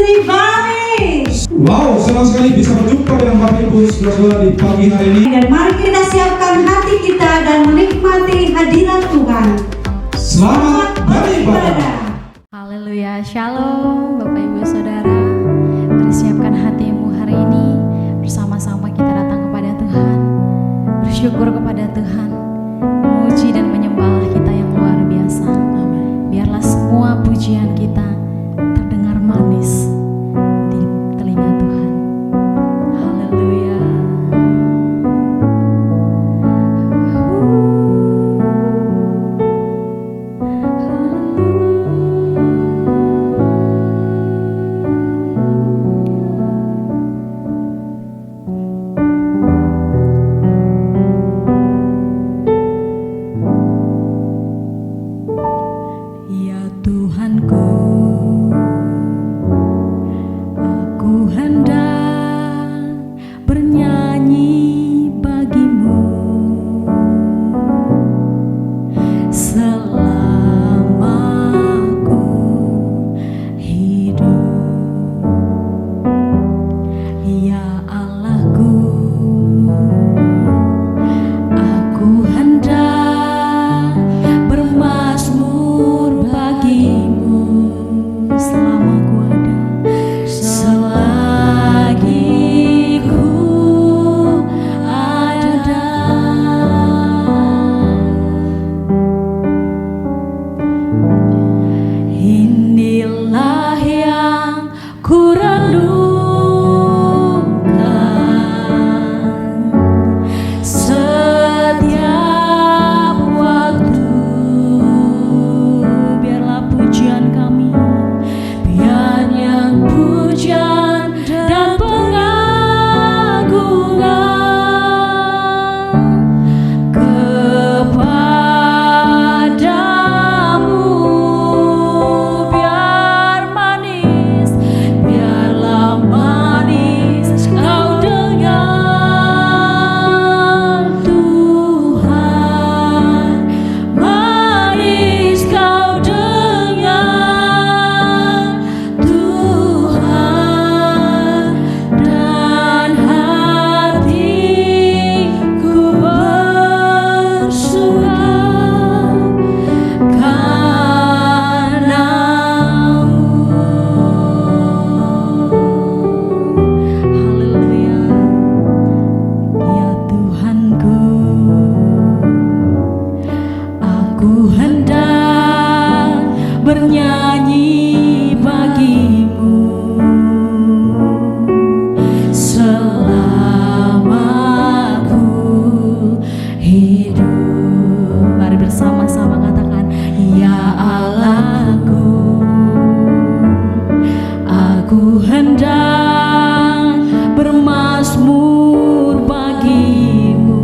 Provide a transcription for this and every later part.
Sri Baris. Wow, senang sekali bisa berjumpa dengan Bapak Ibu saudara di pagi hari ini. Dan mari kita siapkan hati kita dan menikmati hadirat Tuhan. Selamat beribadah. Haleluya, shalom Bapak Ibu Saudara. Persiapkan hatimu hari ini, bersama-sama kita datang kepada Tuhan, bersyukur kepada Tuhan, memuji dan menyembah kita yang luar biasa. Biarlah semua pujian kita terdengar manis di telinga Tuhan. Haleluya. Ya Tuhanku, aku hendak bernyanyi bagimu selama aku hidup. Ya Allahku, aku hendak bermazmur bagimu selama ku ada, selagi ku ada. Inilah yang ku renungkan setiap waktu. Biarlah pujian kami, biarnya pujian dan pengagungan kepadamu. Biar manis, biarlah manis kau dengar Tuhan, manis kau dengar Tuhan, dan hatiku bersuka karena-Mu. Haleluya. Ya Tuhanku, aku hendak bernyanyi bagimu selama aku hidup. Mari bersama-sama katakan, ya Allahku, aku hendak bermazmur bagimu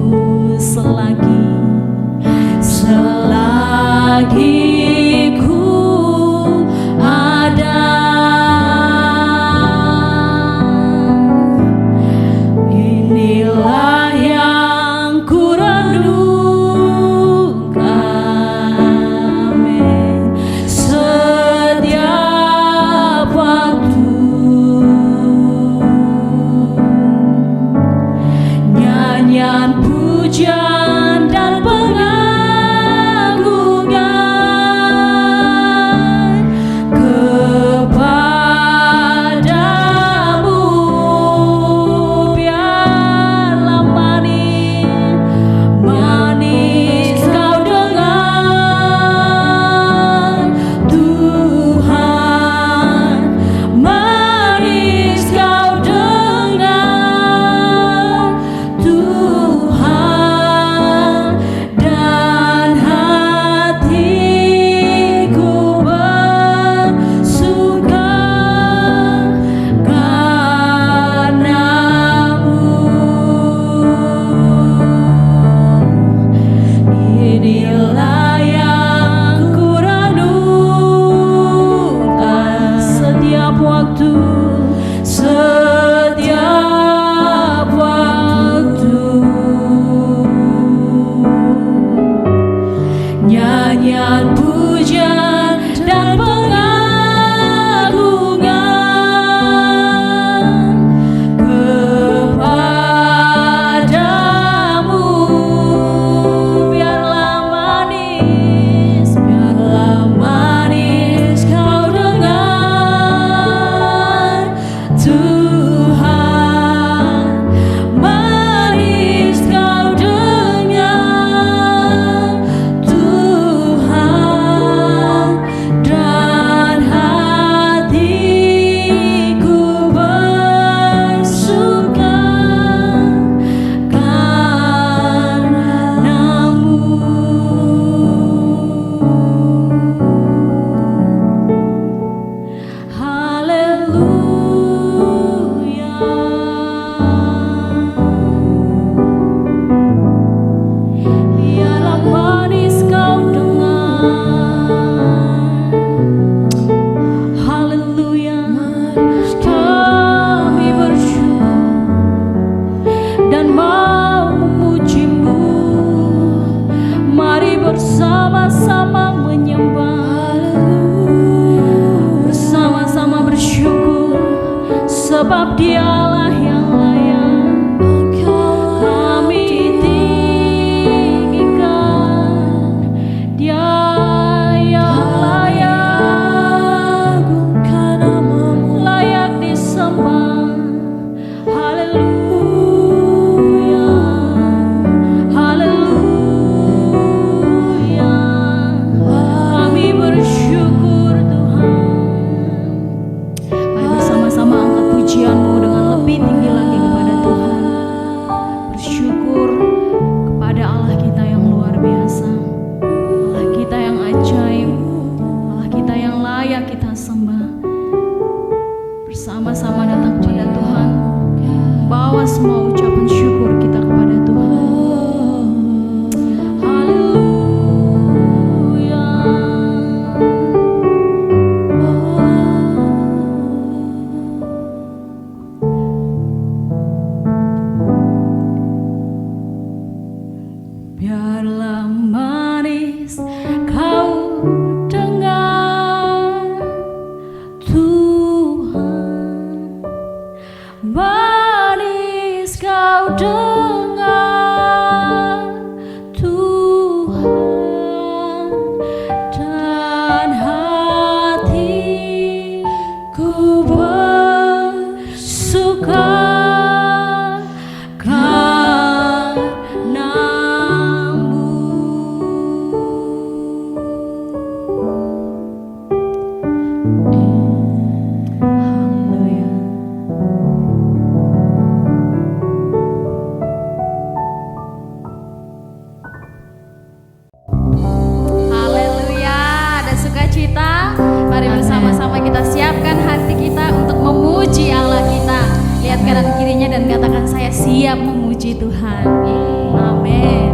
selagi ku ada. Inilah yang ku renungkan, amin, setiap waktu. Nyanyian pujian dan pengagungan kepadamu. Biarlah manis, manis kau dengar Tuhan, manis kau dengar Tuhan, dan hatiku bersuka karena-Mu. Inilah yang ku renungkan setiap waktu, setiap waktu. Nyanyian pujian dan pengagungan sebab Dialah yang layak kami tinggikan. Dia yang layak, layak disembah. Haleluya, haleluya. Kami bersyukur Tuhan. Mari bersama-sama angkat pujian-Mu dengan lebih tinggi lagi kepada Tuhan. Bersyukur kepada Allah kita yang luar biasa, Allah kita yang ajaib, Allah kita yang layak kita sembah. Bersama-sama datang kepada Tuhan, bawa semua ucapan syukur kita kepada Tuhan. Haleluya. Biarlah manis kau dengar Tuhan, manis kau dengar Tuhan, dan hatiku bersuka kanan kirinya dan katakan, saya siap memuji Tuhan. Amin.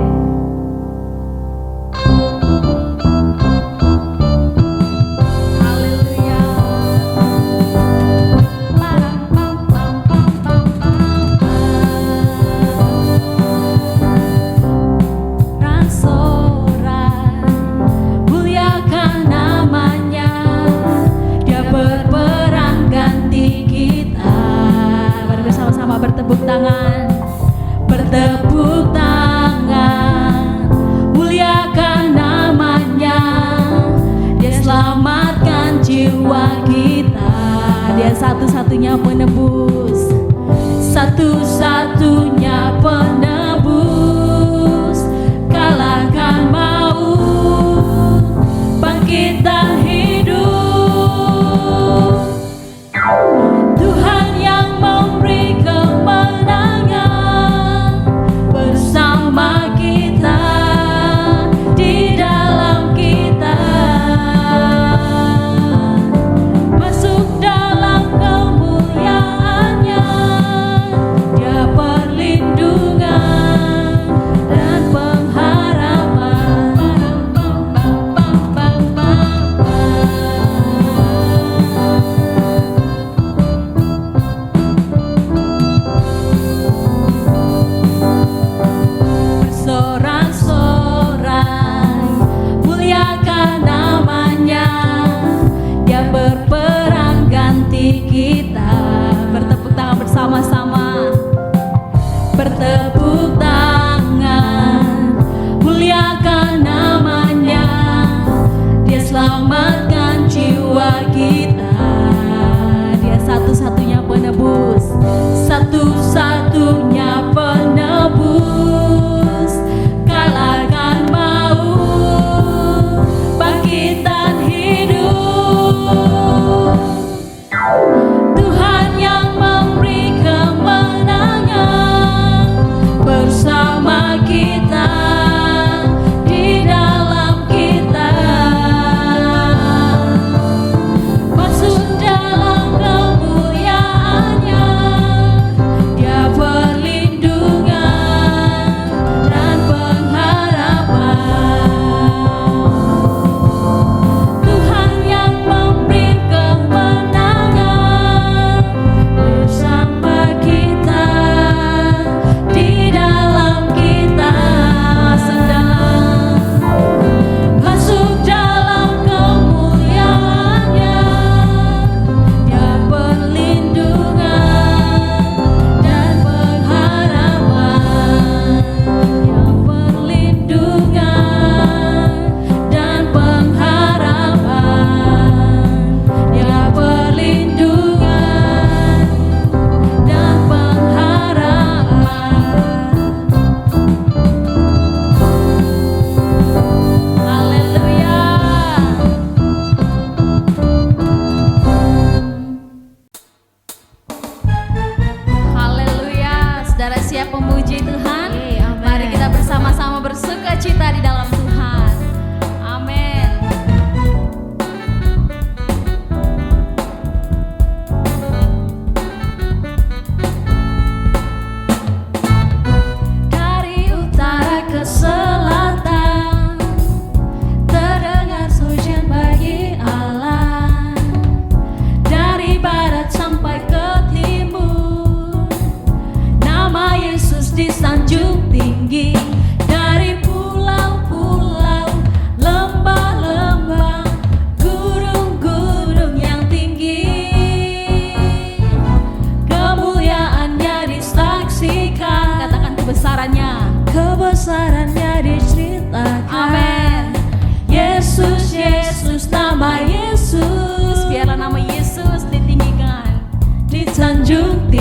Haleluya. Ransoran, muliakan namanya, Dia berperang ganti kita. Bersama-sama bertepuk tangan, bertepuk tangan, muliakan namanya. Dia selamatkan jiwa kita. Dia satu-satunya penebus, satu-satunya penebus. Kalahkan maut, bangkitkan hidup. Tuhan yang memberi kemenangan bersama kita, di dalam kita. Masuk dalam kemuliaan-Nya, Dia perlindungan dan pengharapan.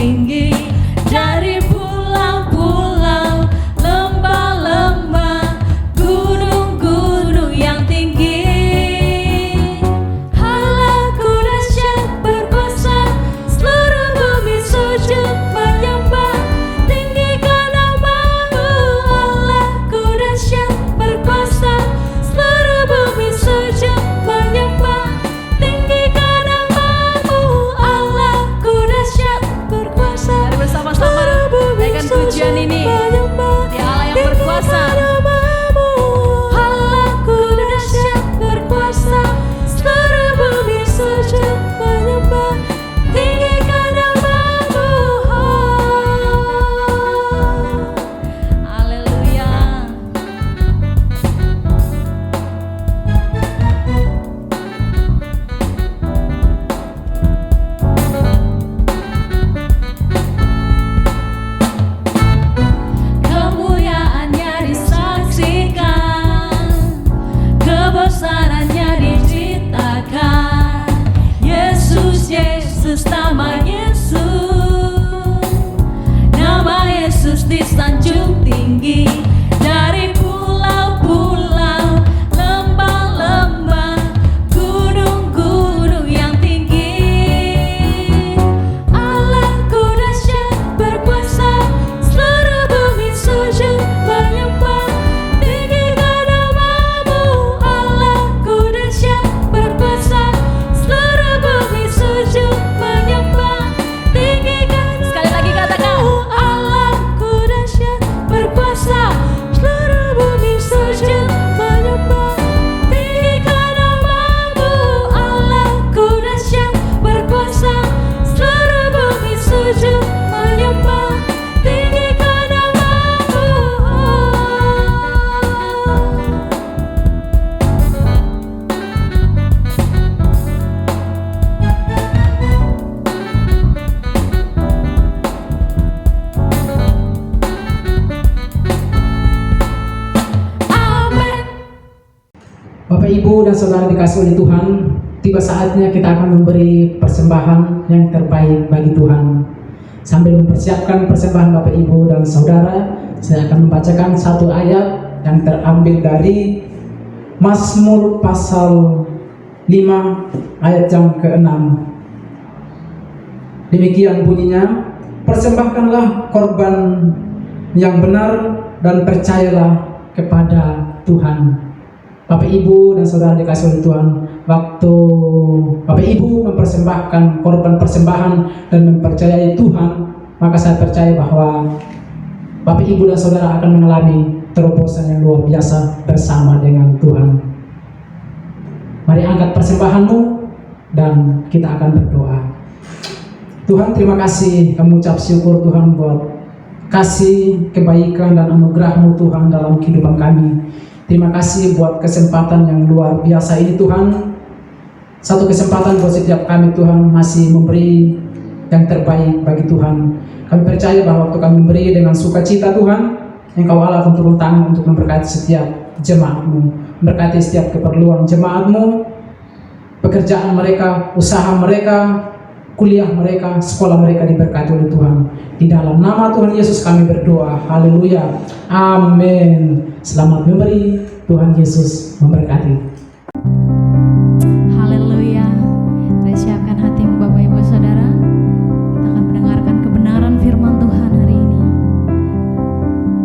tinggi, dari pulau-pulau, lembah-lembah, gunung-gunung yang tinggi. Allahku dahsyat berkuasa, seluruh bumi sujud menyembah, tinggikan nama-Mu. Allahku dahsyat berkuasa, seluruh bumi sujud menyembah, tinggikan nama-Mu. Allahku dahsyat berkuasa. Mari bersama-sama naikkan pujian ini di Allah yang berkuasa. Allahku dahsyat berkuasa, seluruh bumi sujud menyembah, tinggikan nama-Mu. Haleluya. Kemuliaannya disaksikan, kebesarannya diciptakan. Yesus, Yesus, nama Yesus, nama Yesus disanjung tinggi, dari pulau-pulau, lembah-lembah, gunung-gunung yang tinggi. Allahku dahsyat berkuasa, seluruh bumi sujud menyembah, tinggikan nama-Mu. Allahku dahsyat berkuasa, seluruh bumi sujud menyembah, tinggikan nama-Mu. Sekali lagi katakan, Allahku dahsyat berkuasa, seluruh bumi sujud menyembah, tinggikan nama-Mu. Allahku dahsyat berkuasa, seluruh bumi sujud menyembah, tinggikan nama-Mu. Amin. Bapak, Ibu, dan Saudara dikasih oleh Tuhan, tiba saatnya kita akan memberi persembahan yang terbaik bagi Tuhan. Sambil mempersiapkan persembahan Bapak, Ibu, dan Saudara, saya akan membacakan satu ayat yang terambil dari Mazmur pasal 5 ayat yang ke-6. Demikian bunyinya, persembahkanlah korban yang benar dan percayalah kepada Tuhan. Bapak, Ibu, dan Saudara dikasih oleh Tuhan, waktu Bapak, Ibu mempersembahkan korban persembahan dan mempercayai Tuhan, maka saya percaya bahwa Bapak, Ibu, dan Saudara akan mengalami terobosan yang luar biasa bersama dengan Tuhan. Mari angkat persembahanmu dan kita akan berdoa. Tuhan, terima kasih, kami ucap syukur Tuhan buat kasih, kebaikan, dan anugerah-Mu Tuhan dalam kehidupan kami. Terima kasih buat kesempatan yang luar biasa ini Tuhan. Satu kesempatan buat setiap kami Tuhan masih memberi yang terbaik bagi Tuhan. Kami percaya bahwa waktu kami memberi dengan sukacita Tuhan, Engkau Allah akan turun tangan untuk memberkati setiap jemaat-Mu, memberkati setiap keperluan jemaat-Mu, pekerjaan mereka, usaha mereka, kuliah mereka, sekolah mereka diberkati oleh Tuhan. Di dalam nama Tuhan Yesus kami berdoa. Haleluya. Amin. Selamat memberi. Tuhan Yesus memberkati. Haleluya. Mari siapkan hatimu Bapak Ibu Saudara. Kita akan mendengarkan kebenaran firman Tuhan hari ini.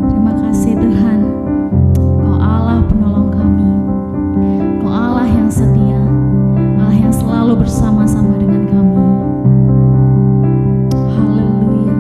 Terima kasih Tuhan. Kau Allah penolong kami. Kau Allah yang setia. Allah yang selalu bersama-sama dengan kami. Haleluya.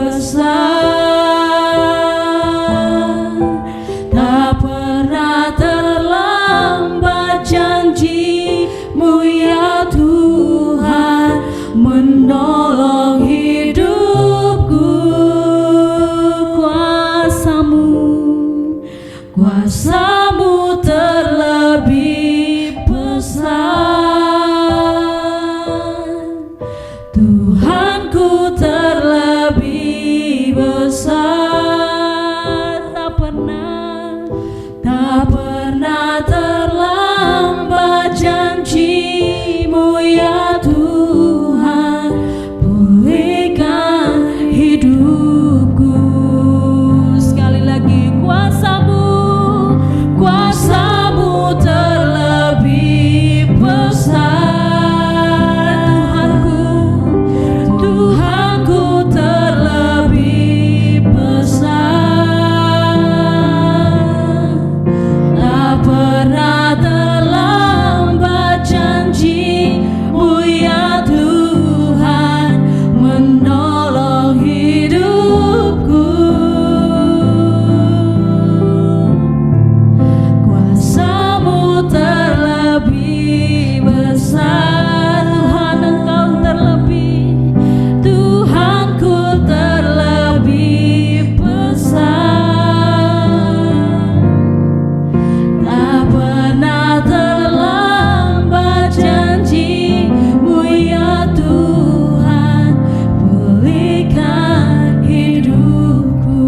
besar, tak pernah terlambat janji-Mu ya Tuhan, menolong hidupku. Kuasa-Mu terlebih besar, Tuhanku terlebih besar, tak pernah terlambat janji-Mu ya Tuhan, pulihkan hidupku. Sekali lagi, Kuasa-Mu terlebih besar, Tuhanku terlebih besar, tak pernah terlambat janji-Mu ya Tuhan, menolong hidupku. Kuasa-Mu terlebih besar, Tuhan Engkau terlebih, Tuhanku terlebih besar, tak pernah terlambat janji-Mu ya Tuhan, pulihkan hidupku.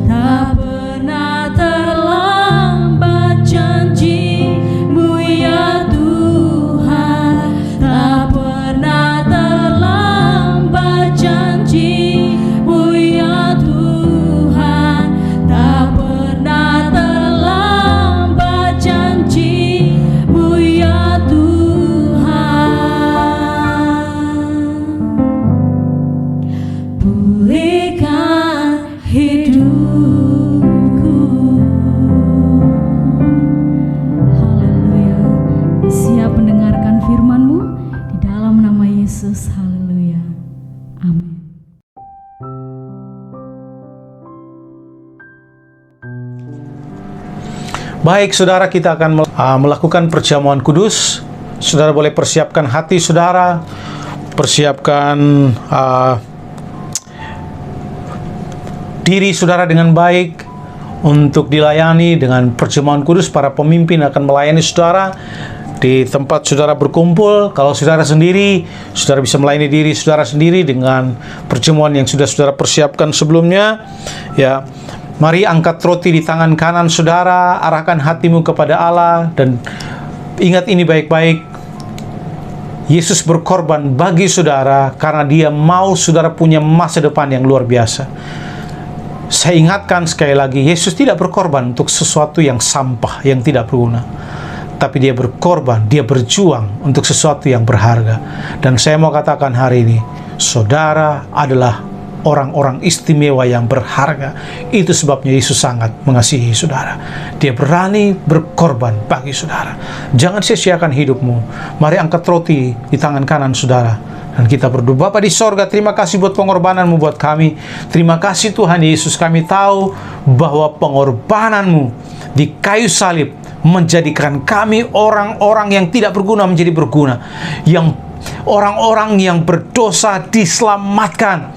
Tak pernah terlambat janji-Mu ya Tuhan, tak pernah terlambat janji-Mu ya Tuhan, tak pernah terlambat janji-Mu ya Tuhan, pulihkan hidupku. Haleluya. Siap mendengarkan firman-Mu di dalam nama Yesus. Haleluya. Amin. Baik, saudara, kita akan melakukan perjamuan kudus. Saudara boleh persiapkan hati saudara, persiapkan diri saudara dengan baik untuk dilayani dengan perjamuan kudus. Para pemimpin akan melayani saudara di tempat saudara berkumpul. Kalau saudara sendiri, saudara bisa melayani diri saudara sendiri dengan perjamuan yang sudah saudara persiapkan sebelumnya. Ya, mari angkat roti di tangan kanan saudara, arahkan hatimu kepada Allah, dan ingat ini baik-baik. Yesus berkorban bagi saudara karena Dia mau saudara punya masa depan yang luar biasa. Saya ingatkan sekali lagi, Yesus tidak berkorban untuk sesuatu yang sampah, yang tidak berguna. Tapi Dia berkorban, Dia berjuang untuk sesuatu yang berharga. Dan saya mau katakan hari ini, saudara adalah orang-orang istimewa yang berharga. Itu sebabnya Yesus sangat mengasihi saudara. Dia berani berkorban bagi saudara. Jangan sia-siakan hidupmu. Mari angkat roti di tangan kanan saudara, dan kita berdoa. Bapa di sorga, terima kasih buat pengorbananmu buat kami. Terima kasih Tuhan Yesus, kami tahu bahwa pengorbananmu di kayu salib menjadikan kami orang-orang yang tidak berguna menjadi berguna, yang orang-orang yang berdosa diselamatkan.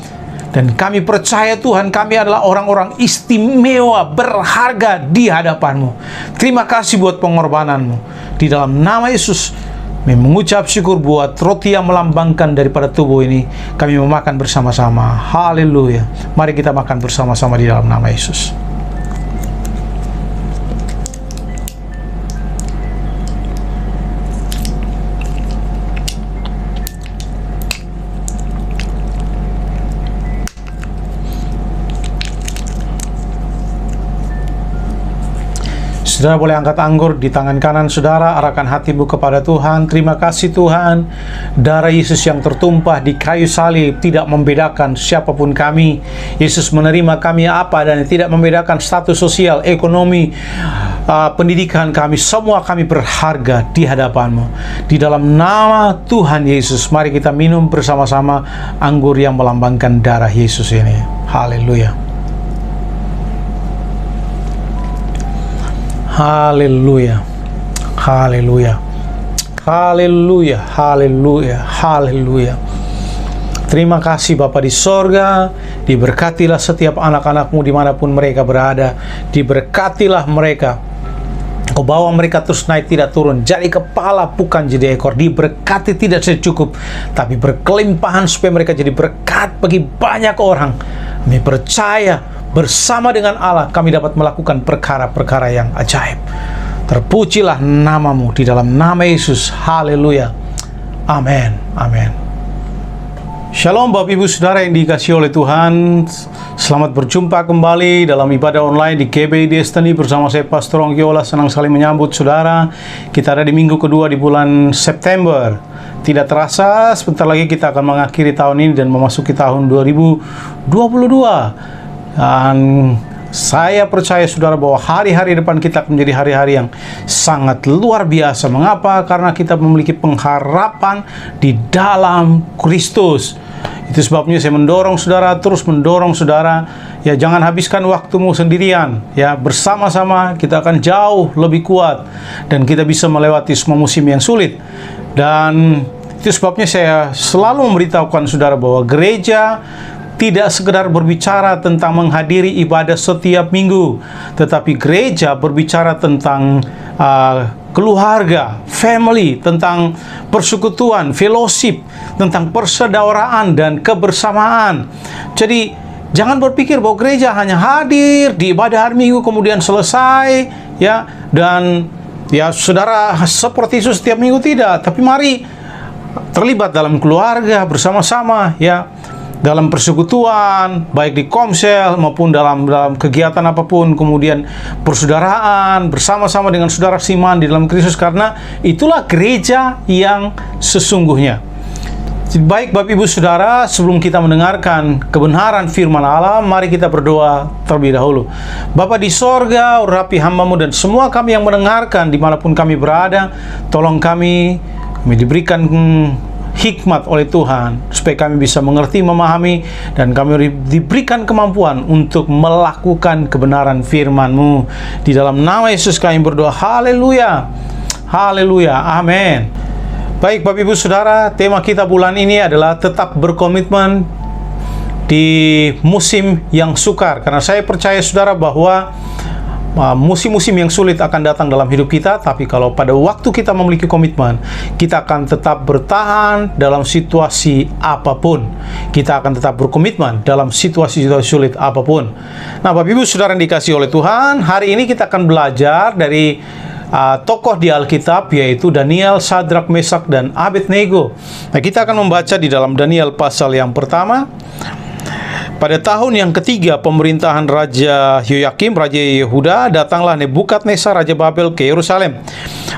Dan kami percaya Tuhan, kami adalah orang-orang istimewa, berharga di hadapan-Mu. Terima kasih buat pengorbanan-Mu. Di dalam nama Yesus, kami mengucap syukur buat roti yang melambangkan daripada tubuh ini. Kami memakan bersama-sama. Haleluya. Mari kita makan bersama-sama di dalam nama Yesus. Saudara boleh angkat anggur di tangan kanan saudara, arahkan hatimu kepada Tuhan. Terima kasih Tuhan, darah Yesus yang tertumpah di kayu salib tidak membedakan siapapun kami. Yesus menerima kami apa dan tidak membedakan status sosial, ekonomi, pendidikan kami. Semua kami berharga di hadapan-Mu. Di dalam nama Tuhan Yesus, mari kita minum bersama-sama anggur yang melambangkan darah Yesus ini. Haleluya. Haleluya, haleluya, haleluya, haleluya, haleluya. Terima kasih Bapa di sorga, diberkatilah setiap anak-anak-Mu dimanapun mereka berada, diberkatilah mereka. Kau bawa mereka terus naik tidak turun, jadi kepala bukan jadi ekor, diberkati tidak secukup, tapi berkelimpahan supaya mereka jadi berkat bagi banyak orang. Kami percaya bersama dengan Allah kami dapat melakukan perkara-perkara yang ajaib. Terpujilah nama-Mu di dalam nama Yesus. Haleluya. Amin. Amin. Shalom Bapak Ibu Saudara yang dikasihi oleh Tuhan. Selamat berjumpa kembali dalam ibadah online di GBI Destiny bersama saya Pastor Ongkiola. Senang sekali menyambut saudara. Kita ada di minggu kedua di bulan September. Tidak terasa sebentar lagi kita akan mengakhiri tahun ini dan memasuki tahun 2022. Dan saya percaya saudara bahwa hari-hari depan kita akan menjadi hari-hari yang sangat luar biasa. Mengapa? Karena kita memiliki pengharapan di dalam Kristus. Itu sebabnya saya mendorong saudara, terus mendorong saudara, ya jangan habiskan waktumu sendirian, ya bersama-sama kita akan jauh lebih kuat dan kita bisa melewati semua musim yang sulit. Dan itu sebabnya saya selalu memberitahukan saudara bahwa gereja tidak sekedar berbicara tentang menghadiri ibadah setiap minggu, tetapi gereja berbicara tentang keluarga, family, tentang persekutuan, fellowship, tentang persaudaraan dan kebersamaan. Jadi jangan berpikir bahwa gereja hanya hadir di ibadah hari Minggu kemudian selesai, ya, dan ya saudara seperti itu setiap minggu, tidak. Tapi mari terlibat dalam keluarga bersama-sama, ya, dalam persekutuan, baik di komsel maupun dalam kegiatan apapun, kemudian persaudaraan bersama-sama dengan saudara seiman di dalam Kristus, karena itulah gereja yang sesungguhnya. Baik Bapak Ibu Saudara, sebelum kita mendengarkan kebenaran firman Allah, mari kita berdoa terlebih dahulu. Bapa di sorga, urapi hamba-Mu dan semua kami yang mendengarkan dimanapun kami berada, tolong kami diberikan hikmat oleh Tuhan supaya kami bisa mengerti, memahami, dan kami diberikan kemampuan untuk melakukan kebenaran firman-Mu. Di dalam nama Yesus kami berdoa. Haleluya, haleluya, amin. Baik Bapak Ibu Saudara, tema kita bulan ini adalah tetap berkomitmen di musim yang sukar. Karena saya percaya saudara bahwa musim-musim yang sulit akan datang dalam hidup kita, tapi kalau pada waktu kita memiliki komitmen, kita akan tetap bertahan dalam situasi apapun. Kita akan tetap berkomitmen dalam situasi-situasi sulit apapun. Nah, Bapak Ibu Saudara yang dikasihi oleh Tuhan, hari ini kita akan belajar dari tokoh di Alkitab, yaitu Daniel, Sadrak, Mesak, dan Abednego. Nah, kita akan membaca di dalam Daniel pasal yang pertama. Pada tahun yang ketiga pemerintahan Raja Yoyakim, Raja Yehuda, datanglah Nebukadnezar, Raja Babel, ke Yerusalem.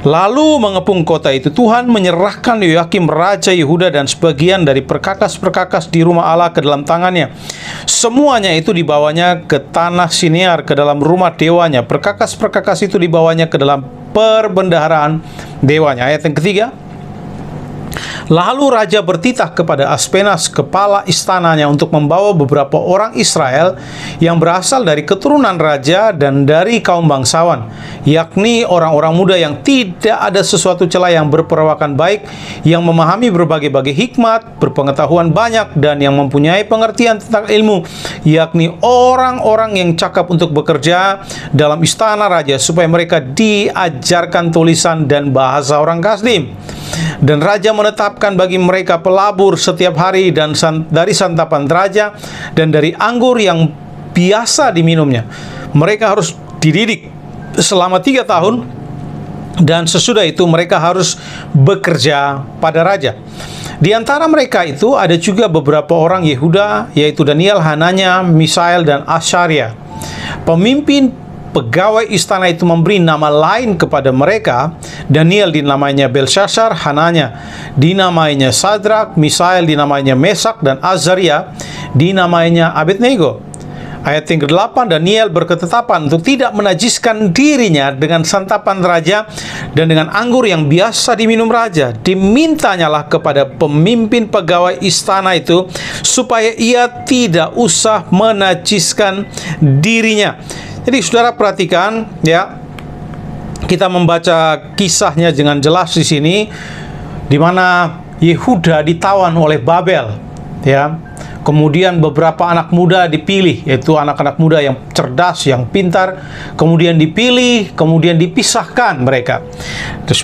Lalu mengepung kota itu. Tuhan menyerahkan Yoyakim, Raja Yehuda, dan sebagian dari perkakas-perkakas di rumah Allah ke dalam tangannya. Semuanya itu dibawanya ke tanah Sinear, ke dalam rumah dewanya. Perkakas-perkakas itu dibawanya ke dalam perbendaharaan dewanya. Ayat yang ketiga. Lalu raja bertitah kepada Aspenas, kepala istananya, untuk membawa beberapa orang Israel yang berasal dari keturunan raja dan dari kaum bangsawan, yakni orang-orang muda yang tidak ada sesuatu celah, yang berperawakan baik, yang memahami berbagai-bagai hikmat, berpengetahuan banyak, dan yang mempunyai pengertian tentang ilmu, yakni orang-orang yang cakap untuk bekerja dalam istana raja, supaya mereka diajarkan tulisan dan bahasa orang Kasdim. Dan raja menetapkan bagi mereka pelabur setiap hari, dan dari santapan raja dan dari anggur yang biasa diminumnya. Mereka harus dididik selama 3 tahun, dan sesudah itu mereka harus bekerja pada raja. Di antara mereka itu ada juga beberapa orang Yehuda, yaitu Daniel, Hananya, Misael, dan Asharia. Pemimpin pegawai istana itu memberi nama lain kepada mereka. Daniel dinamainya Belshazzar, Hananya dinamainya Sadrak, Misael dinamainya Mesak, dan Azaria dinamainya Abednego. Ayat yang ke-8, Daniel berketetapan untuk tidak menajiskan dirinya dengan santapan raja dan dengan anggur yang biasa diminum raja. Dimintanyalah kepada pemimpin pegawai istana itu supaya ia tidak usah menajiskan dirinya. Jadi saudara perhatikan ya, kita membaca kisahnya dengan jelas di sini, di mana Yehuda ditawan oleh Babel, ya. Kemudian beberapa anak muda dipilih, yaitu anak-anak muda yang cerdas, yang pintar, kemudian dipilih, kemudian dipisahkan mereka. Terus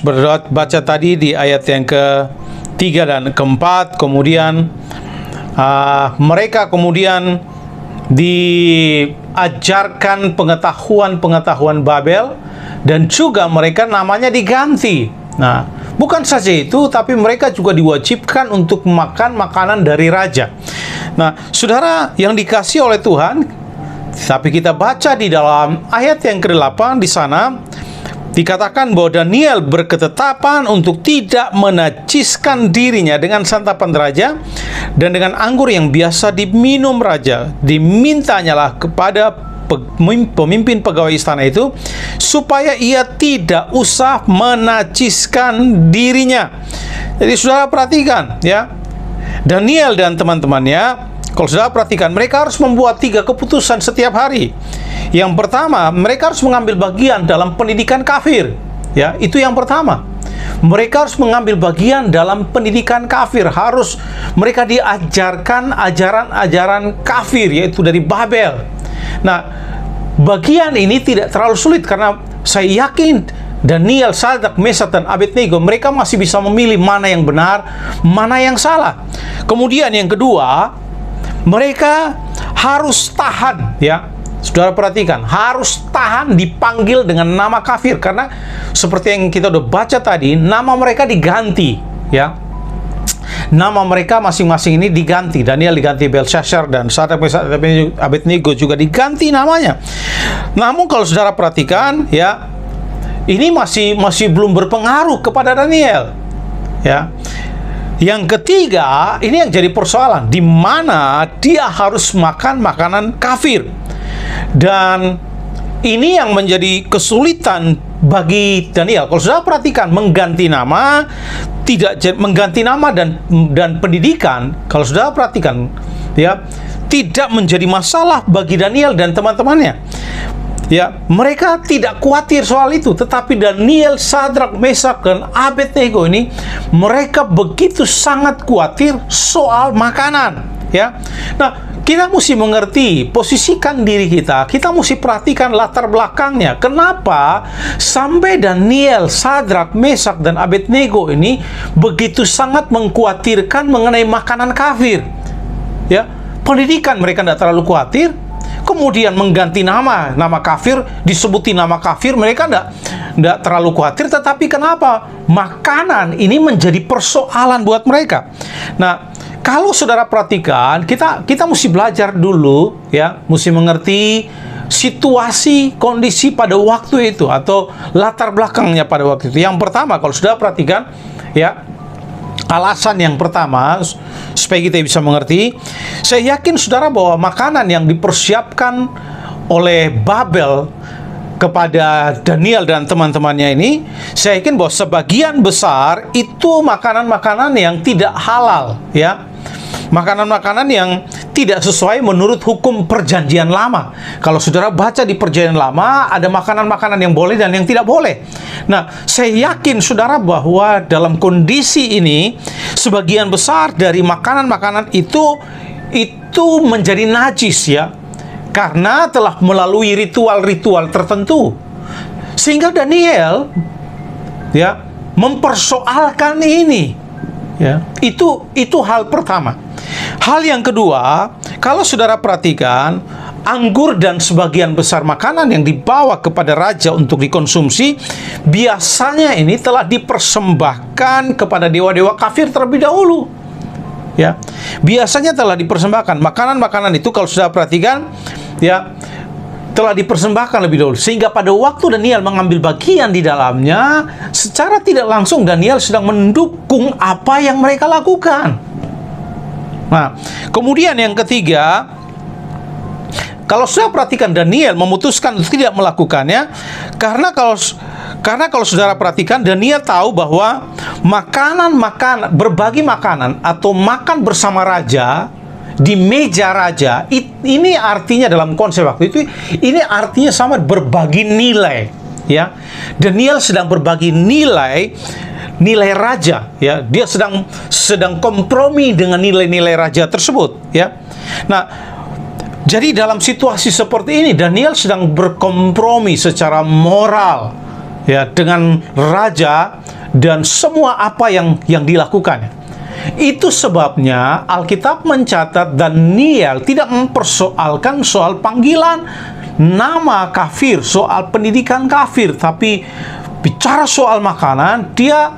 baca tadi di ayat yang ke-3 dan ke-4, kemudian mereka kemudian diajarkan pengetahuan-pengetahuan Babel, dan juga mereka namanya diganti. Nah, bukan saja itu, tapi mereka juga diwajibkan untuk makan makanan dari raja. Nah, saudara yang dikasihi oleh Tuhan, tapi kita baca di dalam ayat yang ke-8 di sana dikatakan bahwa Daniel berketetapan untuk tidak menajiskan dirinya dengan santapan raja dan dengan anggur yang biasa diminum raja. Dimintanyalah kepada pemimpin pegawai istana itu supaya ia tidak usah menajiskan dirinya. Jadi saudara perhatikan ya, Daniel dan teman-temannya, kalau saudara perhatikan, mereka harus membuat 3 keputusan setiap hari. Yang pertama, mereka harus mengambil bagian dalam pendidikan kafir. Ya, itu yang pertama. Mereka harus mengambil bagian dalam pendidikan kafir. Harus mereka diajarkan ajaran-ajaran kafir, yaitu dari Babel. Nah, bagian ini tidak terlalu sulit karena saya yakin Daniel, Sadrak, Mesak, dan Abednego mereka masih bisa memilih mana yang benar, mana yang salah. Kemudian yang kedua, mereka harus tahan ya. Saudara perhatikan, harus tahan dipanggil dengan nama kafir, karena seperti yang kita udah baca tadi, nama mereka diganti ya. Nama mereka masing-masing ini diganti. Daniel diganti Belshazzar, dan Sadrak, Mesak, Abednego juga diganti namanya. Namun kalau saudara perhatikan ya, ini masih belum berpengaruh kepada Daniel ya. Yang ketiga, ini yang jadi persoalan, di mana dia harus makan makanan kafir. Dan ini yang menjadi kesulitan bagi Daniel. Kalau saudara perhatikan, mengganti nama dan pendidikan, kalau saudara perhatikan ya, tidak menjadi masalah bagi Daniel dan teman-temannya. Ya, mereka tidak khawatir soal itu, tetapi Daniel, Sadrak, Mesak, dan Abednego ini mereka begitu sangat khawatir soal makanan, ya. Nah, kita mesti mengerti, posisikan diri kita mesti perhatikan latar belakangnya. Kenapa sampai Daniel, Sadrak, Mesak, dan Abednego ini begitu sangat mengkhawatirkan mengenai makanan kafir? Ya, pendidikan mereka tidak terlalu khawatir. Kemudian mengganti nama kafir, disebutin nama kafir, mereka tidak terlalu khawatir. Tetapi kenapa makanan ini menjadi persoalan buat mereka? Nah, kalau saudara perhatikan, kita mesti belajar dulu ya, mesti mengerti situasi, kondisi pada waktu itu, atau latar belakangnya pada waktu itu. Yang pertama, kalau saudara perhatikan ya, alasan yang pertama supaya kita bisa mengerti, saya yakin saudara bahwa makanan yang dipersiapkan oleh Babel kepada Daniel dan teman-temannya ini, saya yakin bahwa sebagian besar itu makanan-makanan yang tidak halal ya. Makanan-makanan yang tidak sesuai menurut hukum perjanjian lama. Kalau saudara baca di perjanjian lama, ada makanan-makanan yang boleh dan yang tidak boleh. Nah, saya yakin saudara bahwa dalam kondisi ini, sebagian besar dari makanan-makanan itu menjadi najis ya, karena telah melalui ritual-ritual tertentu. Sehingga Daniel ya mempersoalkan ini ya. Itu hal pertama. Hal yang kedua, kalau saudara perhatikan, anggur dan sebagian besar makanan yang dibawa kepada raja untuk dikonsumsi, biasanya ini telah dipersembahkan kepada dewa-dewa kafir terlebih dahulu. Ya, biasanya telah dipersembahkan makanan-makanan itu. Kalau saudara perhatikan, ya, telah dipersembahkan lebih dahulu, sehingga pada waktu Daniel mengambil bagian di dalamnya, secara tidak langsung Daniel sedang mendukung apa yang mereka lakukan. Nah, kemudian yang ketiga, kalau saya perhatikan Daniel memutuskan untuk tidak melakukannya, karena kalau saudara perhatikan, Daniel tahu bahwa berbagi makanan atau makan bersama raja di meja raja, ini artinya dalam konsep waktu itu, ini artinya sama berbagi nilai, ya. Daniel sedang berbagi nilai raja, ya. Dia sedang kompromi dengan nilai-nilai raja tersebut, ya. Nah, jadi dalam situasi seperti ini Daniel sedang berkompromi secara moral, ya, dengan raja dan semua apa yang dilakukannya. Itu sebabnya Alkitab mencatat Daniel tidak mempersoalkan soal panggilan nama kafir, soal pendidikan kafir, tapi bicara soal makanan, dia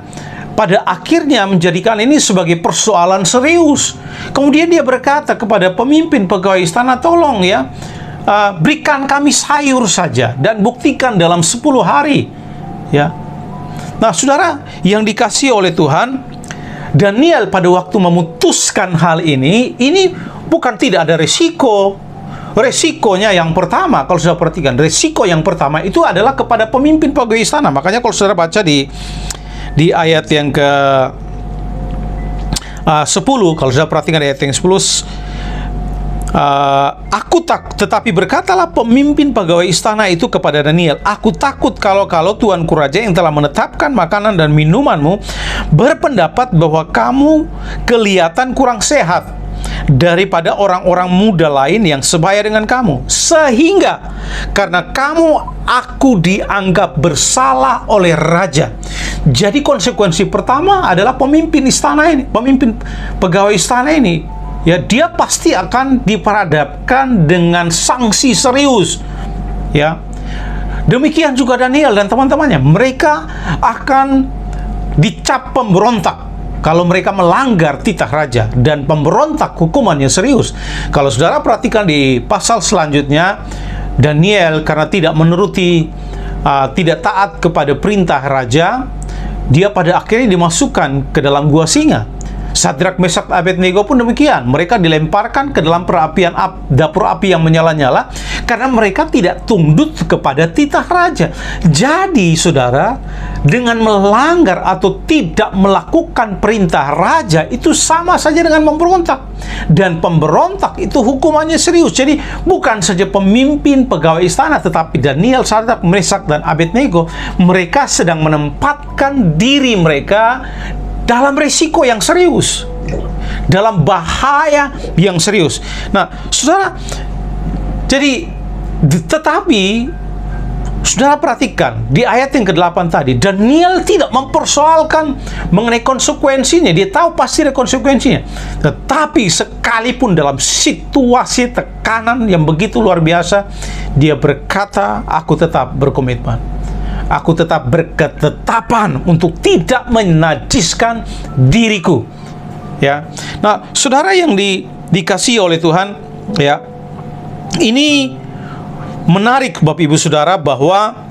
pada akhirnya menjadikan ini sebagai persoalan serius. Kemudian dia berkata kepada pemimpin pegawai istana, tolong ya, berikan kami sayur saja dan buktikan dalam 10 hari, ya. Nah, saudara yang dikasihi oleh Tuhan, Daniel pada waktu memutuskan hal ini bukan tidak ada resiko. Resikonya yang pertama, kalau sudah perhatikan, resiko yang pertama itu adalah kepada pemimpin pegawai istana. Makanya kalau saudara baca di ayat yang ke 10, kalau sudah perhatikan ayat yang 10, tetapi berkatalah pemimpin pegawai istana itu kepada Daniel, aku takut kalau tuanku raja yang telah menetapkan makanan dan minumanmu berpendapat bahwa kamu kelihatan kurang sehat daripada orang-orang muda lain yang sebaya dengan kamu, sehingga karena aku dianggap bersalah oleh raja. Jadi konsekuensi pertama adalah pemimpin pegawai istana ini, ya, dia pasti akan diperhadapkan dengan sanksi serius, ya. Demikian juga Daniel dan teman-temannya, mereka akan dicap pemberontak kalau mereka melanggar titah raja, dan pemberontak hukumannya serius. Kalau saudara perhatikan di pasal selanjutnya, Daniel karena tidak menuruti, tidak taat kepada perintah raja, dia pada akhirnya dimasukkan ke dalam gua singa. Sadrak, Mesak, Abednego pun demikian. Mereka dilemparkan ke dalam dapur api yang menyala-nyala karena mereka tidak tunduk kepada titah raja. Jadi, saudara, dengan melanggar atau tidak melakukan perintah raja itu sama saja dengan memberontak. Dan pemberontak itu hukumannya serius. Jadi, bukan saja pemimpin pegawai istana, tetapi Daniel, Sadrak, Mesak, dan Abednego, mereka sedang menempatkan diri mereka dalam resiko yang serius, dalam bahaya yang serius. Nah, saudara, tetapi saudara perhatikan di ayat yang ke-8 tadi, Daniel tidak mempersoalkan mengenai konsekuensinya. Dia tahu pasti ada konsekuensinya. Tetapi sekalipun dalam situasi tekanan yang begitu luar biasa, dia berkata, aku tetap berkomitmen. Aku tetap berketetapan untuk tidak menajiskan diriku, ya. Nah, saudara yang dikasihi oleh Tuhan, ya, ini menarik Bapak Ibu Saudara bahwa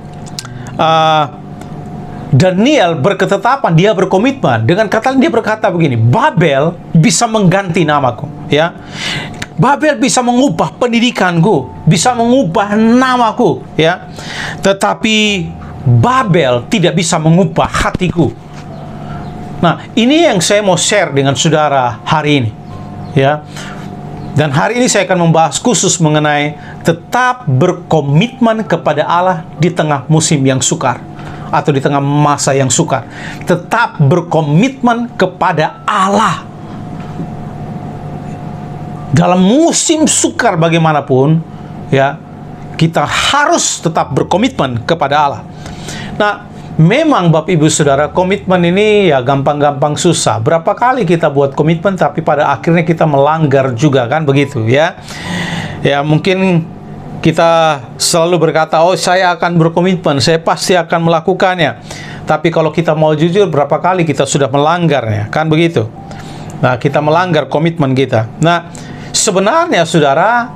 Daniel berketetapan, dia berkomitmen. Dengan kata dia berkata begini, Babel bisa mengganti namaku, ya. Babel bisa mengubah pendidikanku, bisa mengubah namaku, ya. Tetapi Babel tidak bisa mengubah hatiku. Nah, ini yang saya mau share dengan saudara hari ini, ya. Dan hari ini saya akan membahas khusus mengenai tetap berkomitmen kepada Allah di tengah musim yang sukar atau di tengah masa yang sukar. Tetap berkomitmen kepada Allah dalam musim sukar bagaimanapun, ya. Kita harus tetap berkomitmen kepada Allah. Nah, memang Bapak Ibu Saudara, komitmen ini ya gampang-gampang susah. Berapa kali kita buat komitmen tapi pada akhirnya kita melanggar juga, kan begitu, ya. Ya, mungkin kita selalu berkata, oh saya akan berkomitmen, saya pasti akan melakukannya. Tapi kalau kita mau jujur, berapa kali kita sudah melanggarnya, kan begitu. Nah, kita melanggar komitmen kita. Nah, sebenarnya saudara,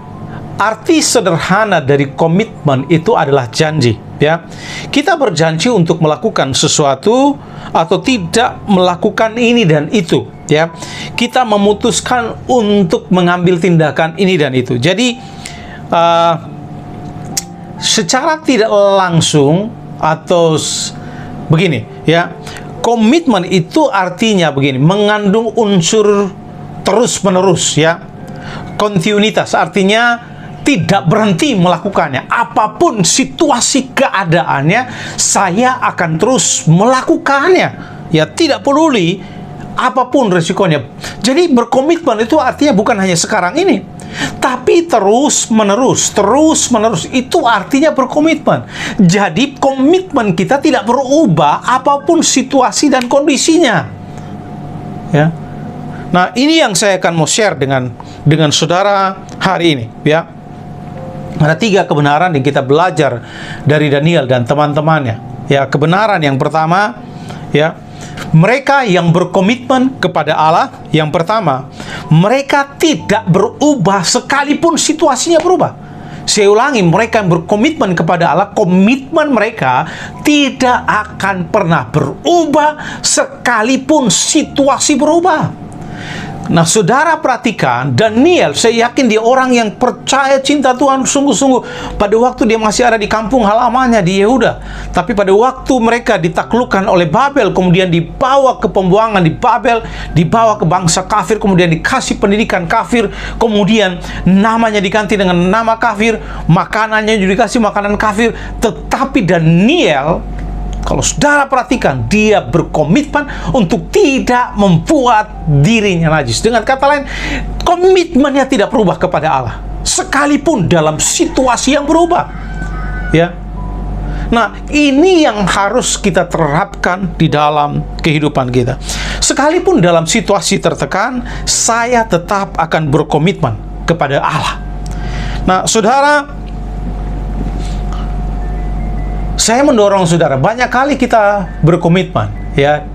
arti sederhana dari komitmen itu adalah janji, ya. Kita berjanji untuk melakukan sesuatu atau tidak melakukan ini dan itu, ya. Kita memutuskan untuk mengambil tindakan ini dan itu. Jadi secara tidak langsung atau begini, ya. Komitmen itu artinya begini, mengandung unsur terus-menerus, ya. Kontinuitas artinya tidak berhenti melakukannya. Apapun situasi keadaannya, saya akan terus melakukannya. Ya, tidak peduli apapun resikonya. Jadi berkomitmen itu artinya bukan hanya sekarang ini, tapi terus-menerus. Terus-menerus itu artinya berkomitmen. Jadi komitmen kita tidak berubah apapun situasi dan kondisinya. Ya. Nah, ini yang saya akan mau share dengan saudara hari ini, ya. Ada 3 kebenaran yang kita belajar dari Daniel dan teman-temannya. Ya, kebenaran yang pertama, ya, mereka yang berkomitmen kepada Allah, yang pertama, mereka tidak berubah sekalipun situasinya berubah. Saya ulangi, mereka yang berkomitmen kepada Allah, komitmen mereka tidak akan pernah berubah sekalipun situasi berubah. Nah, saudara perhatikan, Daniel, saya yakin dia orang yang percaya cinta Tuhan sungguh-sungguh pada waktu dia masih ada di kampung halamannya di Yehuda. Tapi pada waktu mereka ditaklukkan oleh Babel, kemudian dibawa ke pembuangan di Babel, dibawa ke bangsa kafir, kemudian dikasih pendidikan kafir, kemudian namanya diganti dengan nama kafir, makanannya juga dikasih makanan kafir. Tetapi Daniel, kalau saudara perhatikan, dia berkomitmen untuk tidak membuat dirinya najis. Dengan kata lain, komitmennya tidak berubah kepada Allah, sekalipun dalam situasi yang berubah. Ya. Nah, ini yang harus kita terapkan di dalam kehidupan kita. Sekalipun dalam situasi tertekan, saya tetap akan berkomitmen kepada Allah. Nah, saudara, saya mendorong saudara, banyak kali kita berkomitmen, ya.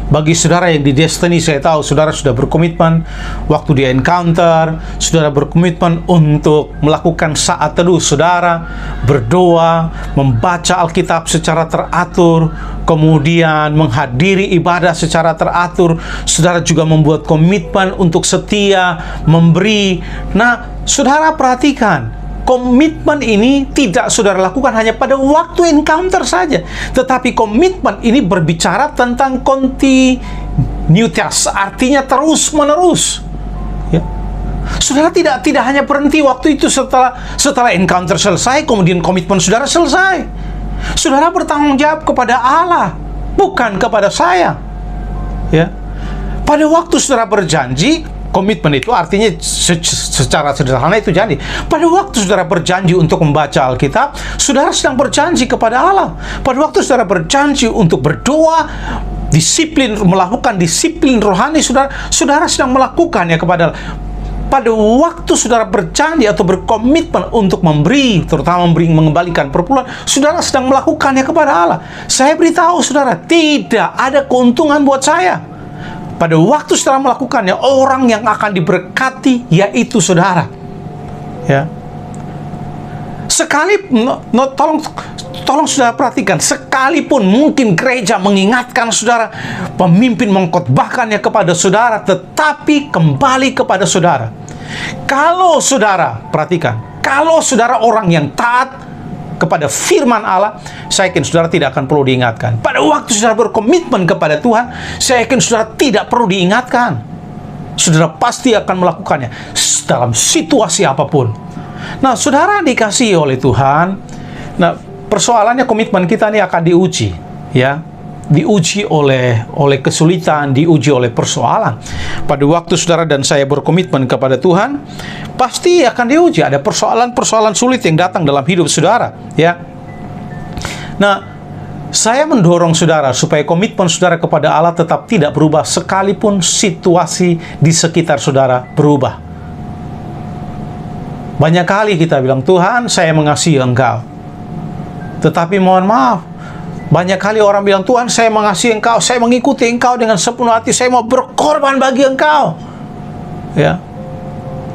Bagi saudara yang di Destiny, saya tahu saudara sudah berkomitmen waktu di Encounter, saudara berkomitmen untuk melakukan saat teduh saudara, berdoa, membaca Alkitab secara teratur, kemudian menghadiri ibadah secara teratur. Saudara juga membuat komitmen untuk setia, memberi. Nah, saudara perhatikan, komitmen ini tidak saudara lakukan hanya pada waktu encounter saja, tetapi komitmen ini berbicara tentang kontinuitas, artinya terus-menerus. Ya. Saudara tidak hanya berhenti waktu itu setelah encounter selesai, kemudian komitmen saudara selesai. Saudara bertanggung jawab kepada Allah, bukan kepada saya. Ya. Pada waktu saudara berjanji, komitmen itu artinya secara sederhana itu janji. Pada waktu saudara berjanji untuk membaca Alkitab, saudara sedang berjanji kepada Allah. Pada waktu saudara berjanji untuk berdoa, melakukan disiplin rohani, saudara sedang melakukannya kepada Allah. Pada waktu saudara berjanji atau berkomitmen untuk memberi, terutama mengembalikan perpuluhan, saudara sedang melakukannya kepada Allah. Saya beritahu saudara, tidak ada keuntungan buat saya. Pada waktu saudara melakukannya, orang yang akan diberkati yaitu saudara. Ya. Tolong saudara perhatikan, sekalipun mungkin gereja mengingatkan saudara, pemimpin mengkhotbahkannya kepada saudara, tetapi kembali kepada saudara. Kalau saudara perhatikan, kalau saudara orang yang taat kepada firman Allah, saya yakin saudara tidak akan perlu diingatkan. Pada waktu saudara berkomitmen kepada Tuhan, saya yakin saudara tidak perlu diingatkan. Saudara pasti akan melakukannya dalam situasi apapun. Nah, saudara dikasihi oleh Tuhan. Nah, persoalannya komitmen kita ini akan diuji, ya. Diuji oleh kesulitan, diuji oleh persoalan. Pada waktu saudara dan saya berkomitmen kepada Tuhan, pasti akan diuji. Ada persoalan-persoalan sulit yang datang dalam hidup saudara, ya. Nah, saya mendorong saudara supaya komitmen saudara kepada Allah tetap tidak berubah sekalipun situasi di sekitar saudara berubah. Banyak kali kita bilang, Tuhan, saya mengasihi Engkau. Tetapi mohon maaf, banyak kali orang bilang, Tuhan, saya mengasihi Engkau, saya mengikuti Engkau dengan sepenuh hati, saya mau berkorban bagi Engkau. Ya.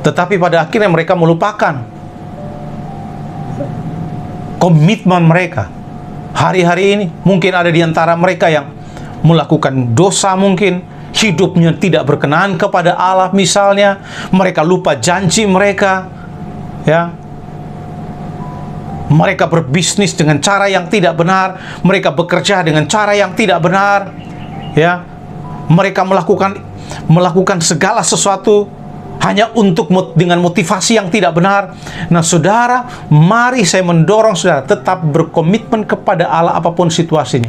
Tetapi pada akhirnya mereka melupakan komitmen mereka. Hari-hari ini mungkin ada di antara mereka yang melakukan dosa, mungkin hidupnya tidak berkenan kepada Allah, misalnya mereka lupa janji mereka, ya. Mereka berbisnis dengan cara yang tidak benar, mereka bekerja dengan cara yang tidak benar, ya. Mereka melakukan segala sesuatu hanya dengan motivasi yang tidak benar. Nah, saudara, mari saya mendorong saudara tetap berkomitmen kepada Allah apapun situasinya.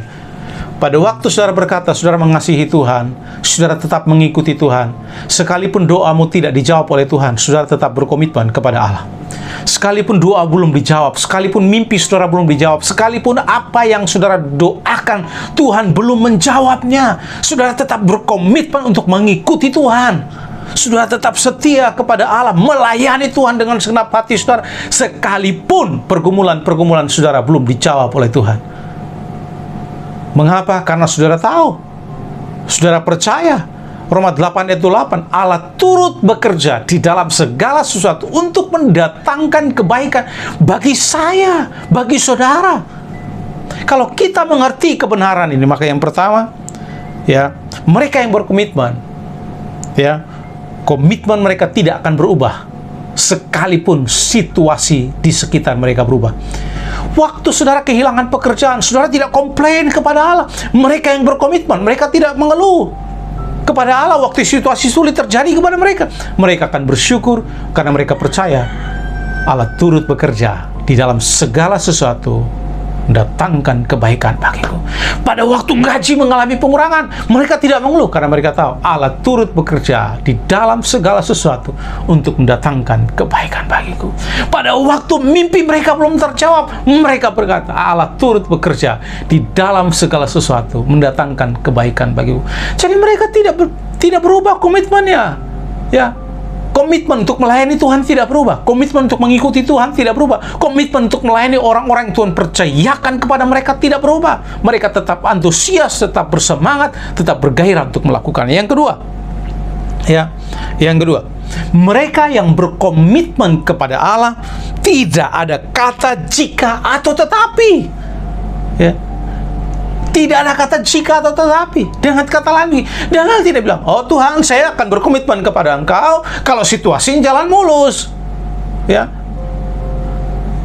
Pada waktu saudara berkata saudara mengasihi Tuhan, saudara tetap mengikuti Tuhan. Sekalipun doamu tidak dijawab oleh Tuhan, saudara tetap berkomitmen kepada Allah. Sekalipun doa belum dijawab, sekalipun mimpi saudara belum dijawab, sekalipun apa yang saudara doakan Tuhan belum menjawabnya, saudara tetap berkomitmen untuk mengikuti Tuhan. Saudara tetap setia kepada Allah, melayani Tuhan dengan segenap hati saudara, sekalipun pergumulan-pergumulan saudara belum dijawab oleh Tuhan. Mengapa? Karena saudara tahu, saudara percaya, Roma 8 ayat 8, Allah turut bekerja di dalam segala sesuatu untuk mendatangkan kebaikan bagi saya, bagi saudara. Kalau kita mengerti kebenaran ini, maka yang pertama, ya, mereka yang berkomitmen, ya, komitmen mereka tidak akan berubah sekalipun situasi di sekitar mereka berubah. Waktu saudara kehilangan pekerjaan, saudara tidak komplain kepada Allah. Mereka yang berkomitmen, mereka tidak mengeluh kepada Allah waktu situasi sulit terjadi kepada mereka. Mereka akan bersyukur karena mereka percaya Allah turut bekerja di dalam segala sesuatu, mendatangkan kebaikan bagiku. Pada waktu gaji mengalami pengurangan, mereka tidak mengeluh karena mereka tahu Allah turut bekerja di dalam segala sesuatu untuk mendatangkan kebaikan bagiku. Pada waktu mimpi mereka belum terjawab, mereka berkata Allah turut bekerja di dalam segala sesuatu mendatangkan kebaikan bagiku. Jadi mereka tidak berubah komitmennya, ya. Komitmen untuk melayani Tuhan tidak berubah. Komitmen untuk mengikuti Tuhan tidak berubah. Komitmen untuk melayani orang-orang yang Tuhan percayakan kepada mereka tidak berubah. Mereka tetap antusias, tetap bersemangat, tetap bergairah untuk melakukannya. Yang kedua, ya, yang kedua, mereka yang berkomitmen kepada Allah tidak ada kata jika atau tetapi, ya. Tidak ada kata jika atau tetapi. Dengan kata lain, jangan tidak bilang, oh Tuhan, saya akan berkomitmen kepada Engkau kalau situasi jalan mulus. Ya.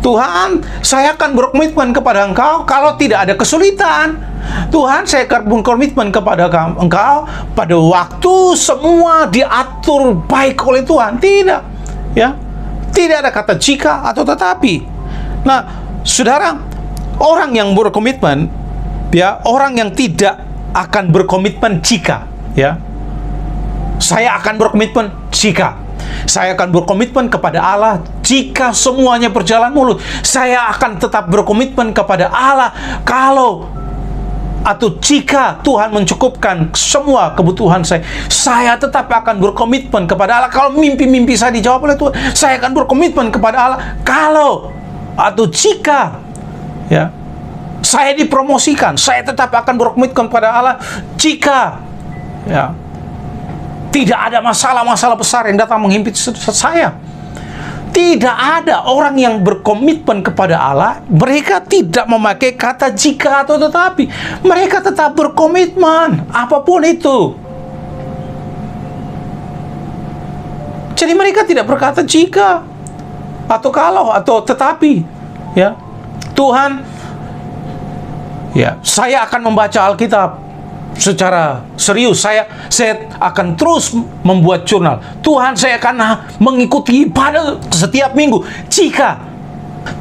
Tuhan, saya akan berkomitmen kepada Engkau kalau tidak ada kesulitan. Tuhan, saya akan berkomitmen kepada Engkau pada waktu semua diatur baik oleh Tuhan. Tidak. Ya. Tidak ada kata jika atau tetapi. Nah, saudara, orang yang berkomitmen, ya, orang yang tidak akan berkomitmen jika, ya, saya akan berkomitmen jika saya akan berkomitmen kepada Allah jika semuanya berjalan mulus. Saya akan tetap berkomitmen kepada Allah kalau atau jika Tuhan mencukupkan semua kebutuhan saya tetap akan berkomitmen kepada Allah kalau mimpi-mimpi saya dijawab oleh Tuhan. Saya akan berkomitmen kepada Allah kalau atau jika, ya, saya dipromosikan, saya tetap akan berkomitmen kepada Allah jika, ya, tidak ada masalah-masalah besar yang datang menghimpit saya. Tidak ada orang yang berkomitmen kepada Allah, mereka tidak memakai kata jika atau tetapi. Mereka tetap berkomitmen, apapun itu. Jadi mereka tidak berkata jika, atau kalau, atau tetapi. Ya, Tuhan, ya, saya akan membaca Alkitab secara serius. Saya akan terus membuat jurnal. Tuhan, saya akan mengikuti ibadah setiap minggu. Jika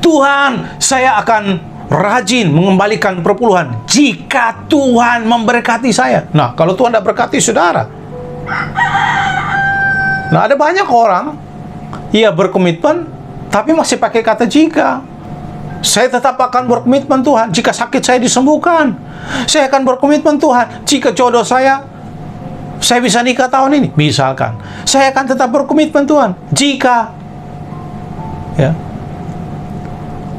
Tuhan, saya akan rajin mengembalikan perpuluhan. Jika Tuhan memberkati saya. Nah, kalau Tuhan tidak berkati saudara. Nah, ada banyak orang, ia berkomitmen, tapi masih pakai kata jika. Saya tetap akan berkomitmen Tuhan jika sakit saya disembuhkan. Saya akan berkomitmen Tuhan jika jodoh saya bisa nikah tahun ini, misalkan. Saya akan tetap berkomitmen Tuhan jika, ya.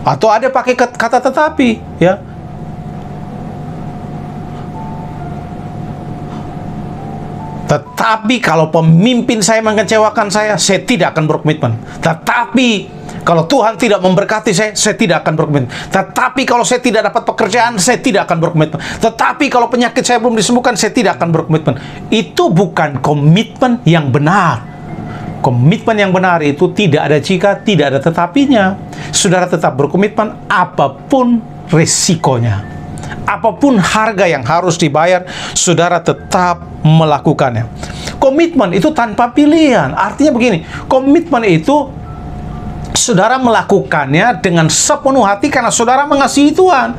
Atau ada pakai kata tetapi, ya. Tetapi kalau pemimpin saya mengecewakan saya tidak akan berkomitmen. Tetapi Kalau Tuhan tidak memberkati saya tidak akan berkomitmen. Tetapi kalau saya tidak dapat pekerjaan, saya tidak akan berkomitmen. Tetapi kalau penyakit saya belum disembuhkan, saya tidak akan berkomitmen. Itu bukan komitmen yang benar. Komitmen yang benar itu tidak ada jika, tidak ada tetapinya. Saudara tetap berkomitmen apapun resikonya. Apapun harga yang harus dibayar, saudara tetap melakukannya. Komitmen itu tanpa pilihan. Artinya begini, komitmen itu saudara melakukannya dengan sepenuh hati karena saudara mengasihi Tuhan.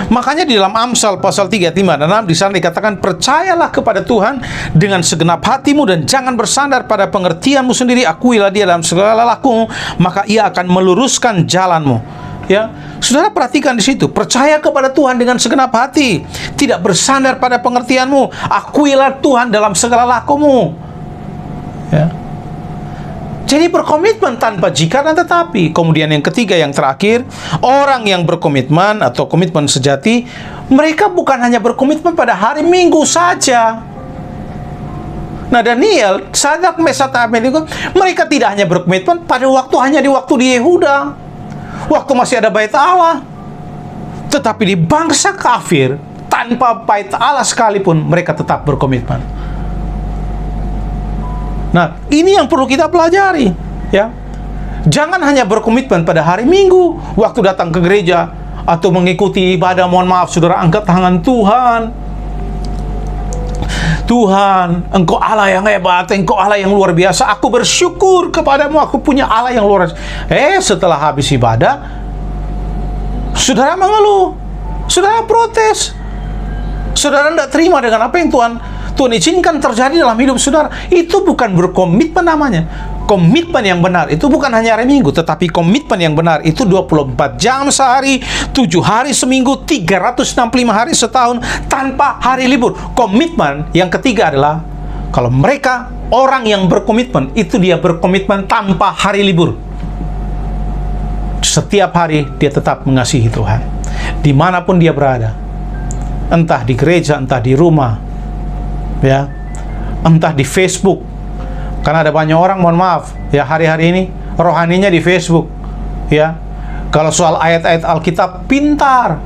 Makanya di dalam Amsal pasal 3, 5, dan 6 di sana dikatakan, percayalah kepada Tuhan dengan segenap hatimu dan jangan bersandar pada pengertianmu sendiri. Akuilah Dia dalam segala lakumu, maka Ia akan meluruskan jalanmu. Ya, saudara perhatikan di situ, percaya kepada Tuhan dengan segenap hati, tidak bersandar pada pengertianmu. Akuilah Tuhan dalam segala lakumu. Ya. Jadi berkomitmen tanpa jika dan tetapi. Kemudian yang ketiga, yang terakhir, orang yang berkomitmen atau komitmen sejati, mereka bukan hanya berkomitmen pada hari Minggu saja. Nah, Daniel, Sadrak, Mesak, dan Abednego, mereka tidak hanya berkomitmen pada hanya di waktu di Yehuda, waktu masih ada bait Allah. Tetapi di bangsa kafir, tanpa bait Allah sekalipun, mereka tetap berkomitmen. Nah, ini yang perlu kita pelajari, ya. Jangan hanya berkomitmen pada hari Minggu, waktu datang ke gereja atau mengikuti ibadah. Mohon maaf, saudara, angkat tangan. Tuhan, Engkau Allah yang hebat, Engkau Allah yang luar biasa. Aku bersyukur kepadamu, aku punya Allah yang luar biasa. Setelah habis ibadah, saudara mengeluh, saudara protes, saudara tidak terima dengan apa yang Tuhan izinkan terjadi dalam hidup saudara. Itu bukan berkomitmen namanya. Komitmen yang benar itu bukan hanya hari Minggu, tetapi komitmen yang benar itu 24 jam sehari, 7 hari seminggu, 365 hari setahun, tanpa hari libur. Komitmen yang ketiga adalah, kalau mereka orang yang berkomitmen, itu dia berkomitmen tanpa hari libur. Setiap hari dia tetap mengasihi Tuhan, dimanapun dia berada, entah di gereja, entah di rumah, ya, entah di Facebook. Karena ada banyak orang, mohon maaf, ya, hari-hari ini rohaninya di Facebook, ya. Kalau soal ayat-ayat Alkitab, pintar,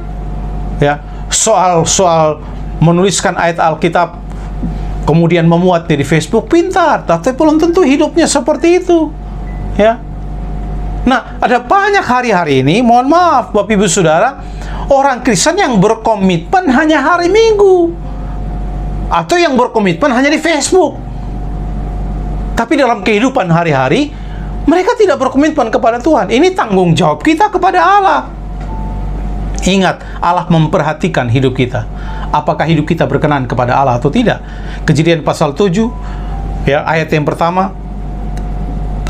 ya. Soal menuliskan ayat Alkitab kemudian memuatnya di Facebook, pintar, tapi belum tentu hidupnya seperti itu, ya. Nah, ada banyak hari-hari ini, mohon maaf Bapak Ibu Saudara, orang Kristen yang berkomitmen hanya hari Minggu, atau yang berkomitmen hanya di Facebook. Tapi dalam kehidupan hari-hari, mereka tidak berkomitmen kepada Tuhan. Ini tanggung jawab kita kepada Allah. Ingat, Allah memperhatikan hidup kita. Apakah hidup kita berkenan kepada Allah atau tidak? Kejadian pasal 7, ya, ayat yang pertama,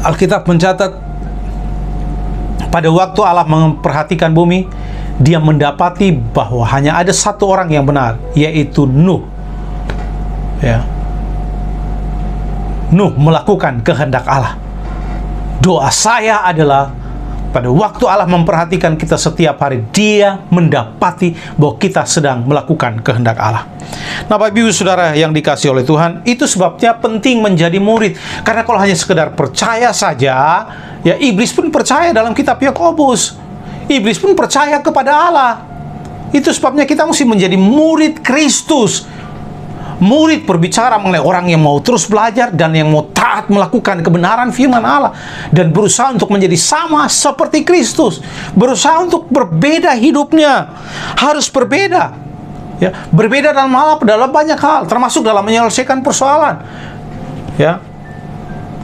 Alkitab mencatat, pada waktu Allah memperhatikan bumi, Dia mendapati bahwa hanya ada satu orang yang benar, yaitu Nuh. Ya. Nuh melakukan kehendak Allah. Doa saya adalah, pada waktu Allah memperhatikan kita setiap hari, Dia mendapati bahwa kita sedang melakukan kehendak Allah. Nah, Bapak Ibu Saudara yang dikasihi oleh Tuhan, itu sebabnya penting menjadi murid. Karena kalau hanya sekedar percaya saja, ya, iblis pun percaya. Dalam kitab Yakobus, iblis pun percaya kepada Allah. Itu sebabnya kita mesti menjadi murid Kristus. Murid berbicara mengenai orang yang mau terus belajar dan yang mau taat melakukan kebenaran firman Allah dan berusaha untuk menjadi sama seperti Kristus, berusaha untuk berbeda hidupnya, harus berbeda, ya, berbeda dalam banyak hal, termasuk dalam menyelesaikan persoalan, ya.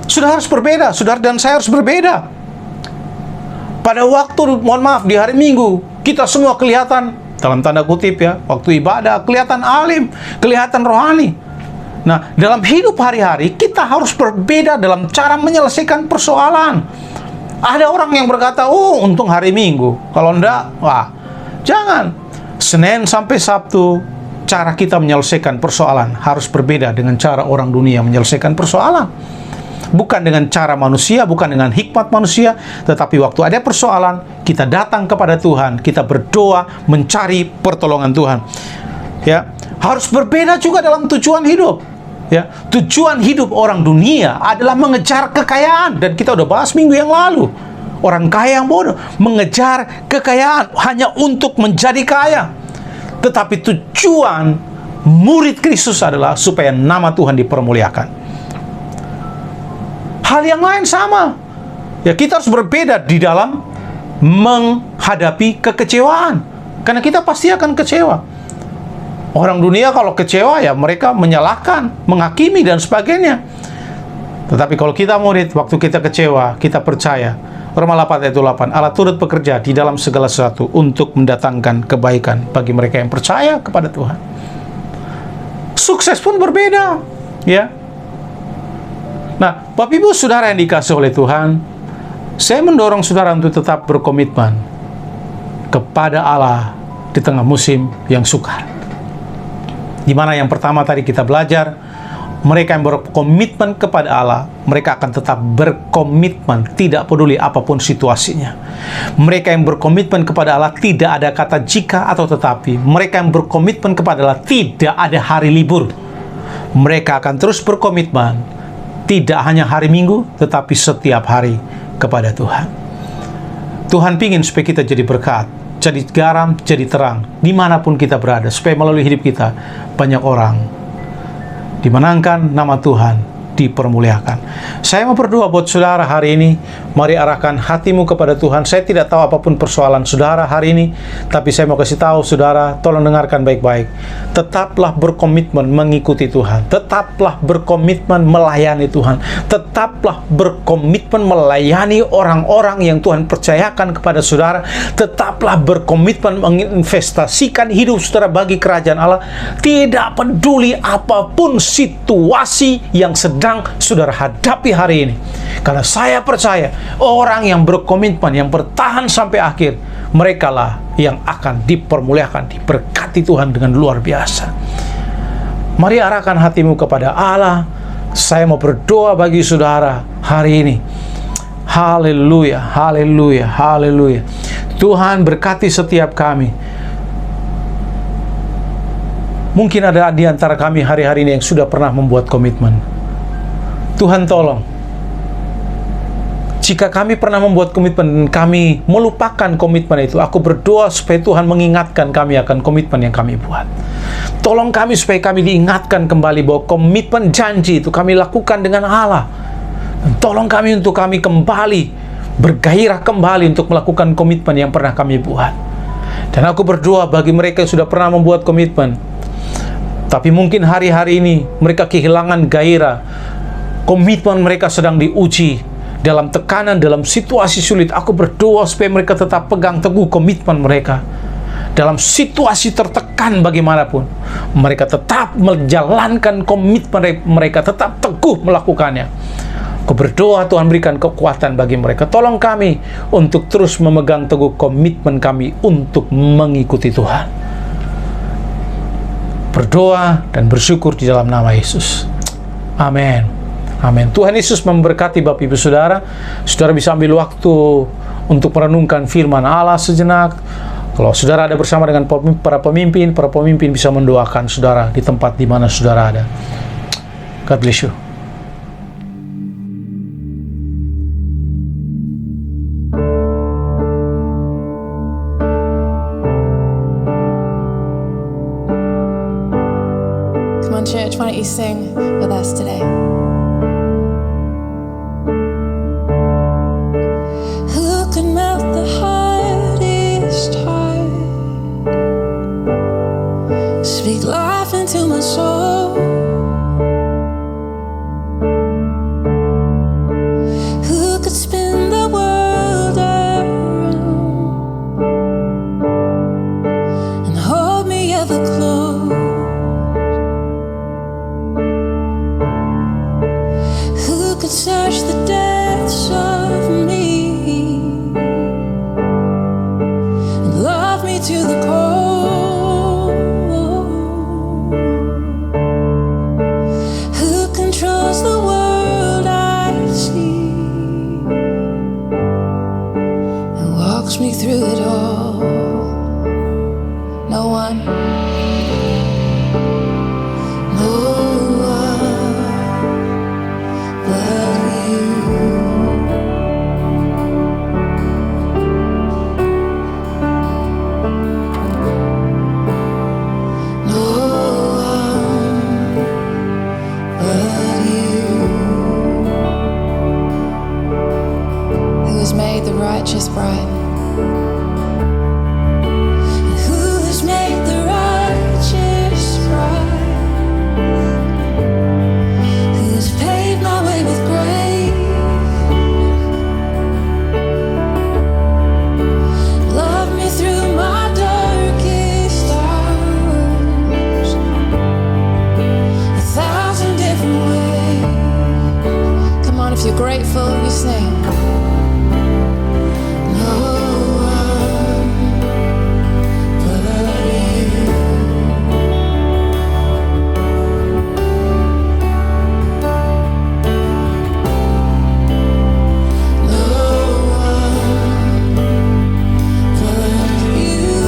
Sudah harus berbeda, saudara dan saya harus berbeda. Pada waktu, mohon maaf, di hari Minggu, kita semua kelihatan, dalam tanda kutip, ya, waktu ibadah, kelihatan alim, kelihatan rohani. Nah, dalam hidup hari-hari, kita harus berbeda dalam cara menyelesaikan persoalan. Ada orang yang berkata, oh, untung hari Minggu. Kalau enggak, wah, jangan. Senin sampai Sabtu, cara kita menyelesaikan persoalan harus berbeda dengan cara orang dunia menyelesaikan persoalan. Bukan dengan cara manusia, bukan dengan hikmat manusia, tetapi waktu ada persoalan, kita datang kepada Tuhan, kita berdoa, mencari pertolongan Tuhan. Ya, harus berbeda juga dalam tujuan hidup. Ya, tujuan hidup orang dunia adalah mengejar kekayaan, dan kita udah bahas minggu yang lalu. Orang kaya yang bodoh mengejar kekayaan hanya untuk menjadi kaya. Tetapi tujuan murid Kristus adalah supaya nama Tuhan dipermuliakan. Hal yang lain sama. Ya, kita harus berbeda di dalam menghadapi kekecewaan. Karena kita pasti akan kecewa. Orang dunia kalau kecewa ya mereka menyalahkan, menghakimi dan sebagainya. Tetapi kalau kita murid, waktu kita kecewa, kita percaya. Roma 8 ayat 8, Allah turut bekerja di dalam segala sesuatu untuk mendatangkan kebaikan bagi mereka yang percaya kepada Tuhan. Sukses pun berbeda, ya. Nah, Bapak Ibu Saudara yang dikasihi oleh Tuhan, saya mendorong saudara untuk tetap berkomitmen kepada Allah di tengah musim yang sukar. Di mana yang pertama tadi kita belajar, mereka yang berkomitmen kepada Allah, mereka akan tetap berkomitmen, tidak peduli apapun situasinya. Mereka yang berkomitmen kepada Allah, tidak ada kata jika atau tetapi. Mereka yang berkomitmen kepada Allah, tidak ada hari libur. Mereka akan terus berkomitmen, tidak hanya hari Minggu, tetapi setiap hari kepada Tuhan. Tuhan pingin supaya kita jadi berkat, jadi garam, jadi terang, dimanapun kita berada, supaya melalui hidup kita, banyak orang dimenangkan, nama Tuhan dipermuliakan. Saya mau berdoa buat saudara hari ini. Mari arahkan hatimu kepada Tuhan. Saya tidak tahu apapun persoalan saudara hari ini, tapi saya mau kasih tahu saudara, tolong dengarkan baik-baik. Tetaplah berkomitmen mengikuti Tuhan. Tetaplah berkomitmen melayani Tuhan. Tetaplah berkomitmen melayani orang-orang yang Tuhan percayakan kepada saudara. Tetaplah berkomitmen menginvestasikan hidup saudara bagi kerajaan Allah. Tidak peduli apapun situasi yang sedang saudara hadapi hari ini. Karena saya percaya orang yang berkomitmen, yang bertahan sampai akhir, merekalah yang akan dipermuliakan, diberkati Tuhan dengan luar biasa. Mari arahkan hatimu kepada Allah. Saya mau berdoa bagi saudara hari ini. Haleluya, haleluya, haleluya. Tuhan berkati setiap kami. Mungkin ada di antara kami hari-hari ini yang sudah pernah membuat komitmen. Tuhan tolong, jika kami pernah membuat komitmen dan kami melupakan komitmen itu, aku berdoa supaya Tuhan mengingatkan kami akan komitmen yang kami buat. Tolong kami supaya kami diingatkan kembali bahwa komitmen janji itu kami lakukan dengan Allah. Dan tolong kami untuk kami kembali bergairah kembali untuk melakukan komitmen yang pernah kami buat. Dan aku berdoa bagi mereka yang sudah pernah membuat komitmen, tapi mungkin hari-hari ini mereka kehilangan gairah. Komitmen mereka sedang diuji dalam tekanan, dalam situasi sulit. Aku berdoa supaya mereka tetap pegang teguh komitmen mereka. Dalam situasi tertekan bagaimanapun, mereka tetap menjalankan komitmen mereka, tetap teguh melakukannya. Aku berdoa Tuhan berikan kekuatan bagi mereka. Tolong kami untuk terus memegang teguh komitmen kami untuk mengikuti Tuhan. Berdoa dan bersyukur di dalam nama Yesus. Amin. Amin. Tuhan Yesus memberkati Bapak Ibu Saudara. Saudara bisa ambil waktu untuk merenungkan firman Allah sejenak. Kalau saudara ada bersama dengan para pemimpin bisa mendoakan saudara di tempat di mana saudara ada. God bless you. Come on, church, why don't you sing with us today? Speak life into my soul. Who could spin the world around and hold me ever close? Who could search the depths of me and love me to the core? Me through it all. No one, no one but you. made the righteous bright? And who has made the righteous bright? Who has paved my way with grace? Loved me through my darkest hours, 1,000 different ways. Come on, if you're grateful, we sing. No one but you. No one but you.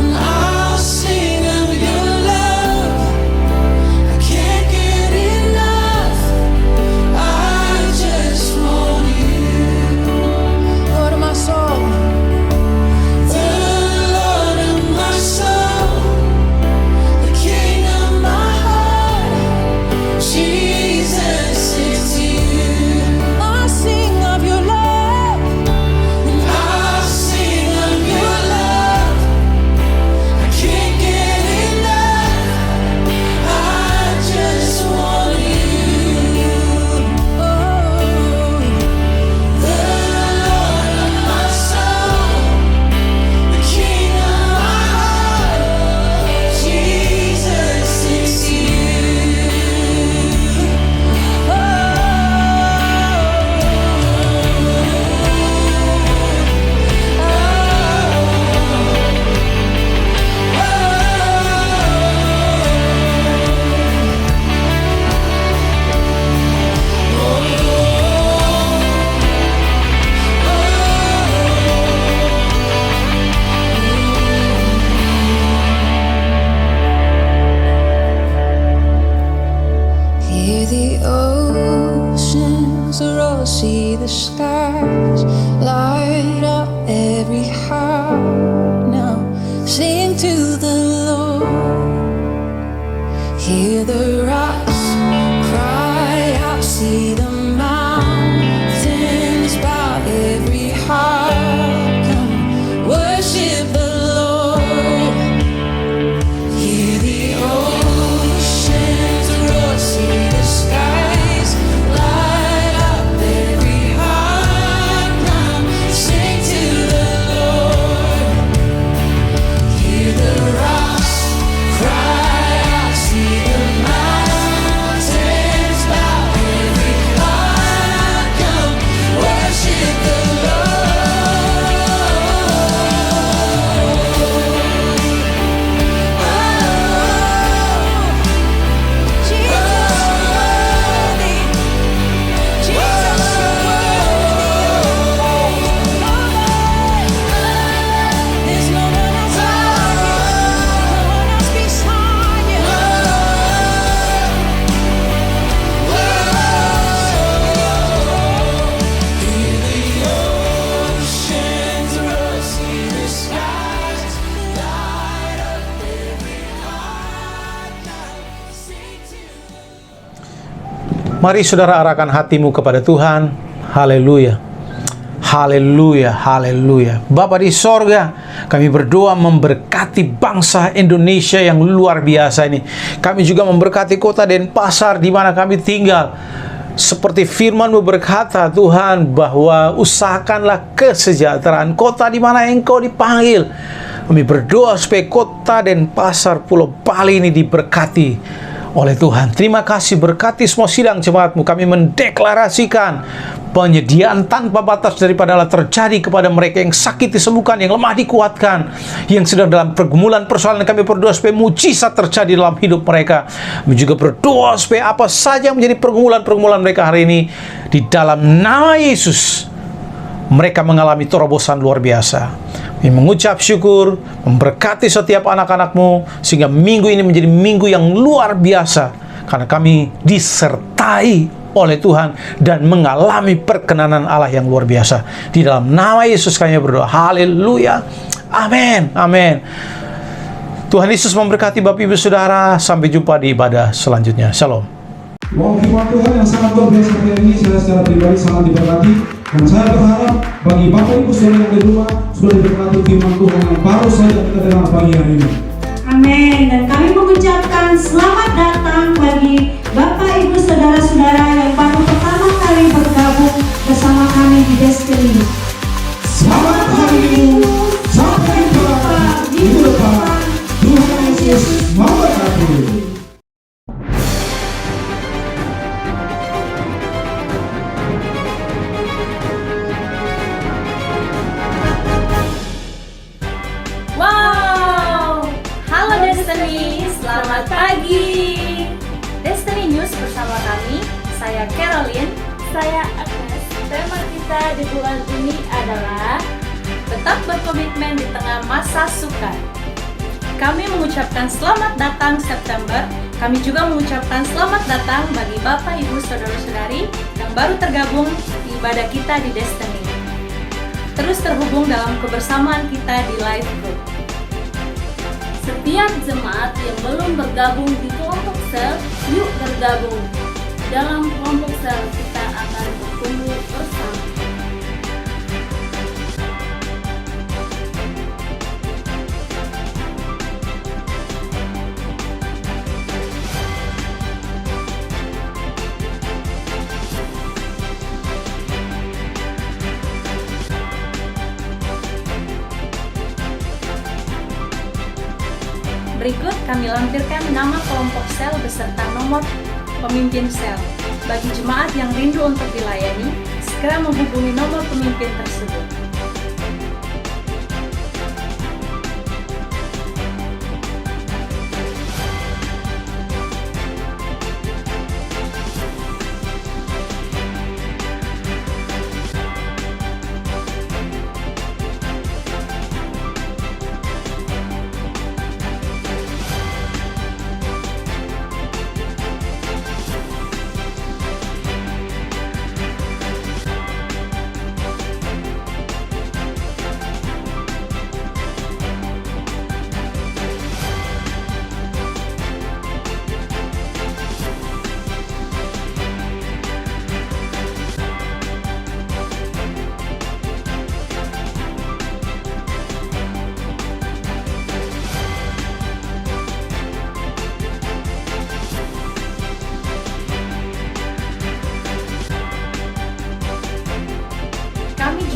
And I'll sing of your love. I can't get enough. I just want you. Lord of my soul. The Lord of my soul. The King of my heart. Jesus, it's you. I'll sing of your love. And I'll sing of your love. I can't get enough. I just want you. Oh, the Lord of my soul, the King of my heart. Jesus, it's you. Hear the oceans roar, see the skies light up every heart now. Sing to the Lord. Hear the rocks cry out, see the mountains bow, every heart come worship the Lord. Hear the oceans roar, see the skies light up, every heart come sing to the Lord. Hear the rocks cry out, see the mountains bow, every heart come worship the Mari saudara arahkan hatimu kepada Tuhan. Haleluya. Haleluya, haleluya. Bapa di sorga, kami berdoa memberkati bangsa Indonesia yang luar biasa ini. Kami juga memberkati kota Denpasar di mana kami tinggal. Seperti firman-Mu berkata, Tuhan, bahwa usahakanlah kesejahteraan kota di mana Engkau dipanggil. Kami berdoa supaya kota Denpasar, Pulau Bali ini diberkati oleh Tuhan. Terima kasih, berkati semua sidang jemaat-Mu. Kami mendeklarasikan penyediaan tanpa batas daripada Allah terjadi kepada mereka yang sakit disembuhkan, yang lemah dikuatkan, yang sedang dalam pergumulan persoalan. Kami berdoa supaya mujizat terjadi dalam hidup mereka. Kami juga berdoa supaya apa saja yang menjadi pergumulan-pergumulan mereka hari ini, di dalam nama Yesus, mereka mengalami terobosan luar biasa. Kami mengucap syukur, memberkati setiap anak-anak-Mu, sehingga minggu ini menjadi minggu yang luar biasa, karena kami disertai oleh Tuhan dan mengalami perkenanan Allah yang luar biasa. Di dalam nama Yesus kami berdoa. Haleluya. Amin. Amin. Tuhan Yesus memberkati Bapak Ibu Saudara. Sampai jumpa di ibadah selanjutnya. Shalom. Wow, firman Tuhan yang sangat luar biasa hari ini, saya secara pribadi sangat diberkati. Dan saya berharap bagi Bapak Ibu Saudara yang di rumah sudah diberkati firman Tuhan yang baru saja kita dengar pagi hari ini. Amin. Dan kami mengucapkan selamat datang bagi Bapak Ibu Saudara-saudara yang baru pertama kali bergabung bersama kami di Destiny. Selamat hari Ibu, sampai jumpa minggu depan. Tuhan Yesus memberkati. Wow, halo Destiny, selamat pagi. Destiny News bersama kami, saya Caroline, saya Agnes. Tema kita di bulan ini adalah tetap berkomitmen di tengah masa sukar. Kami mengucapkan selamat datang September. Kami juga mengucapkan selamat datang bagi Bapak, Ibu, Saudara-saudari yang baru tergabung di ibadah kita di Destiny. Terus terhubung dalam kebersamaan kita di live group. Setiap jemaat yang belum bergabung di kelompok sel, yuk bergabung. Dalam kelompok sel kita akan bertumbuh bersama. Berikut kami lampirkan nama kelompok sel beserta nomor pemimpin sel. Bagi jemaat yang rindu untuk dilayani, segera menghubungi nomor pemimpin tersebut.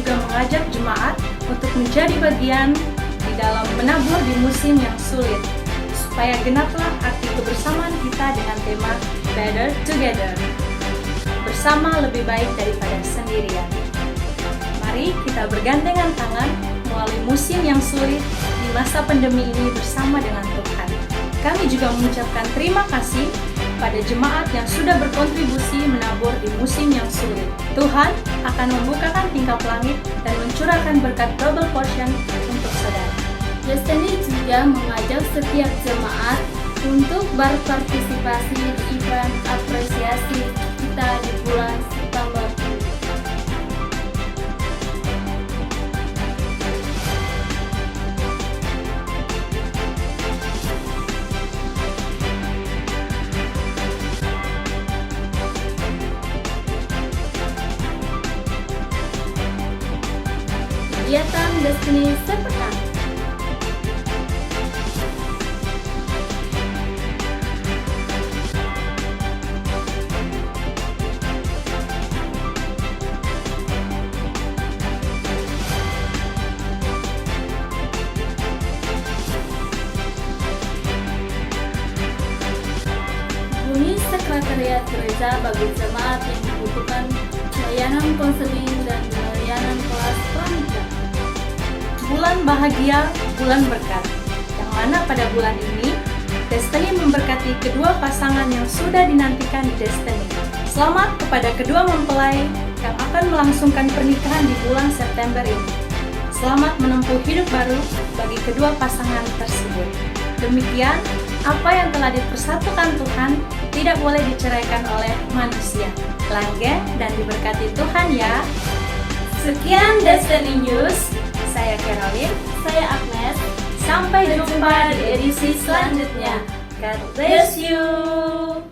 Mengajak jemaat untuk menjadi bagian di dalam menabur di musim yang sulit, supaya genaplah arti kebersamaan kita dengan tema Better Together, bersama lebih baik daripada sendirian. Mari kita bergandengan tangan melalui musim yang sulit di masa pandemi ini bersama dengan Tuhan. Kami juga mengucapkan terima kasih pada jemaat yang sudah berkontribusi menabur di musim yang sulit. Tuhan akan membukakan tingkap langit dan mencurahkan berkat double portion untuk saudara. Destiny juga mengajak setiap jemaat untuk berpartisipasi di event apresiasi kita di bulan September ini. Kegiatan Destiny sepekan. Bunyi sekretariat gereja bagi jemaat yang membutuhkan layanan konseling dan layanan kelas pramuka. Bulan bahagia, bulan berkat, yang mana pada bulan ini Destiny memberkati kedua pasangan yang sudah dinantikan di Destiny. Selamat kepada kedua mempelai yang akan melangsungkan pernikahan di bulan September ini. Selamat menempuh hidup baru bagi kedua pasangan tersebut. Demikian, apa yang telah dipersatukan Tuhan tidak boleh diceraikan oleh manusia. Langgeng dan diberkati Tuhan ya. Sekian Destiny News. Saya Caroline, Saya Agnes. sampai jumpa di edisi selanjutnya. God bless you.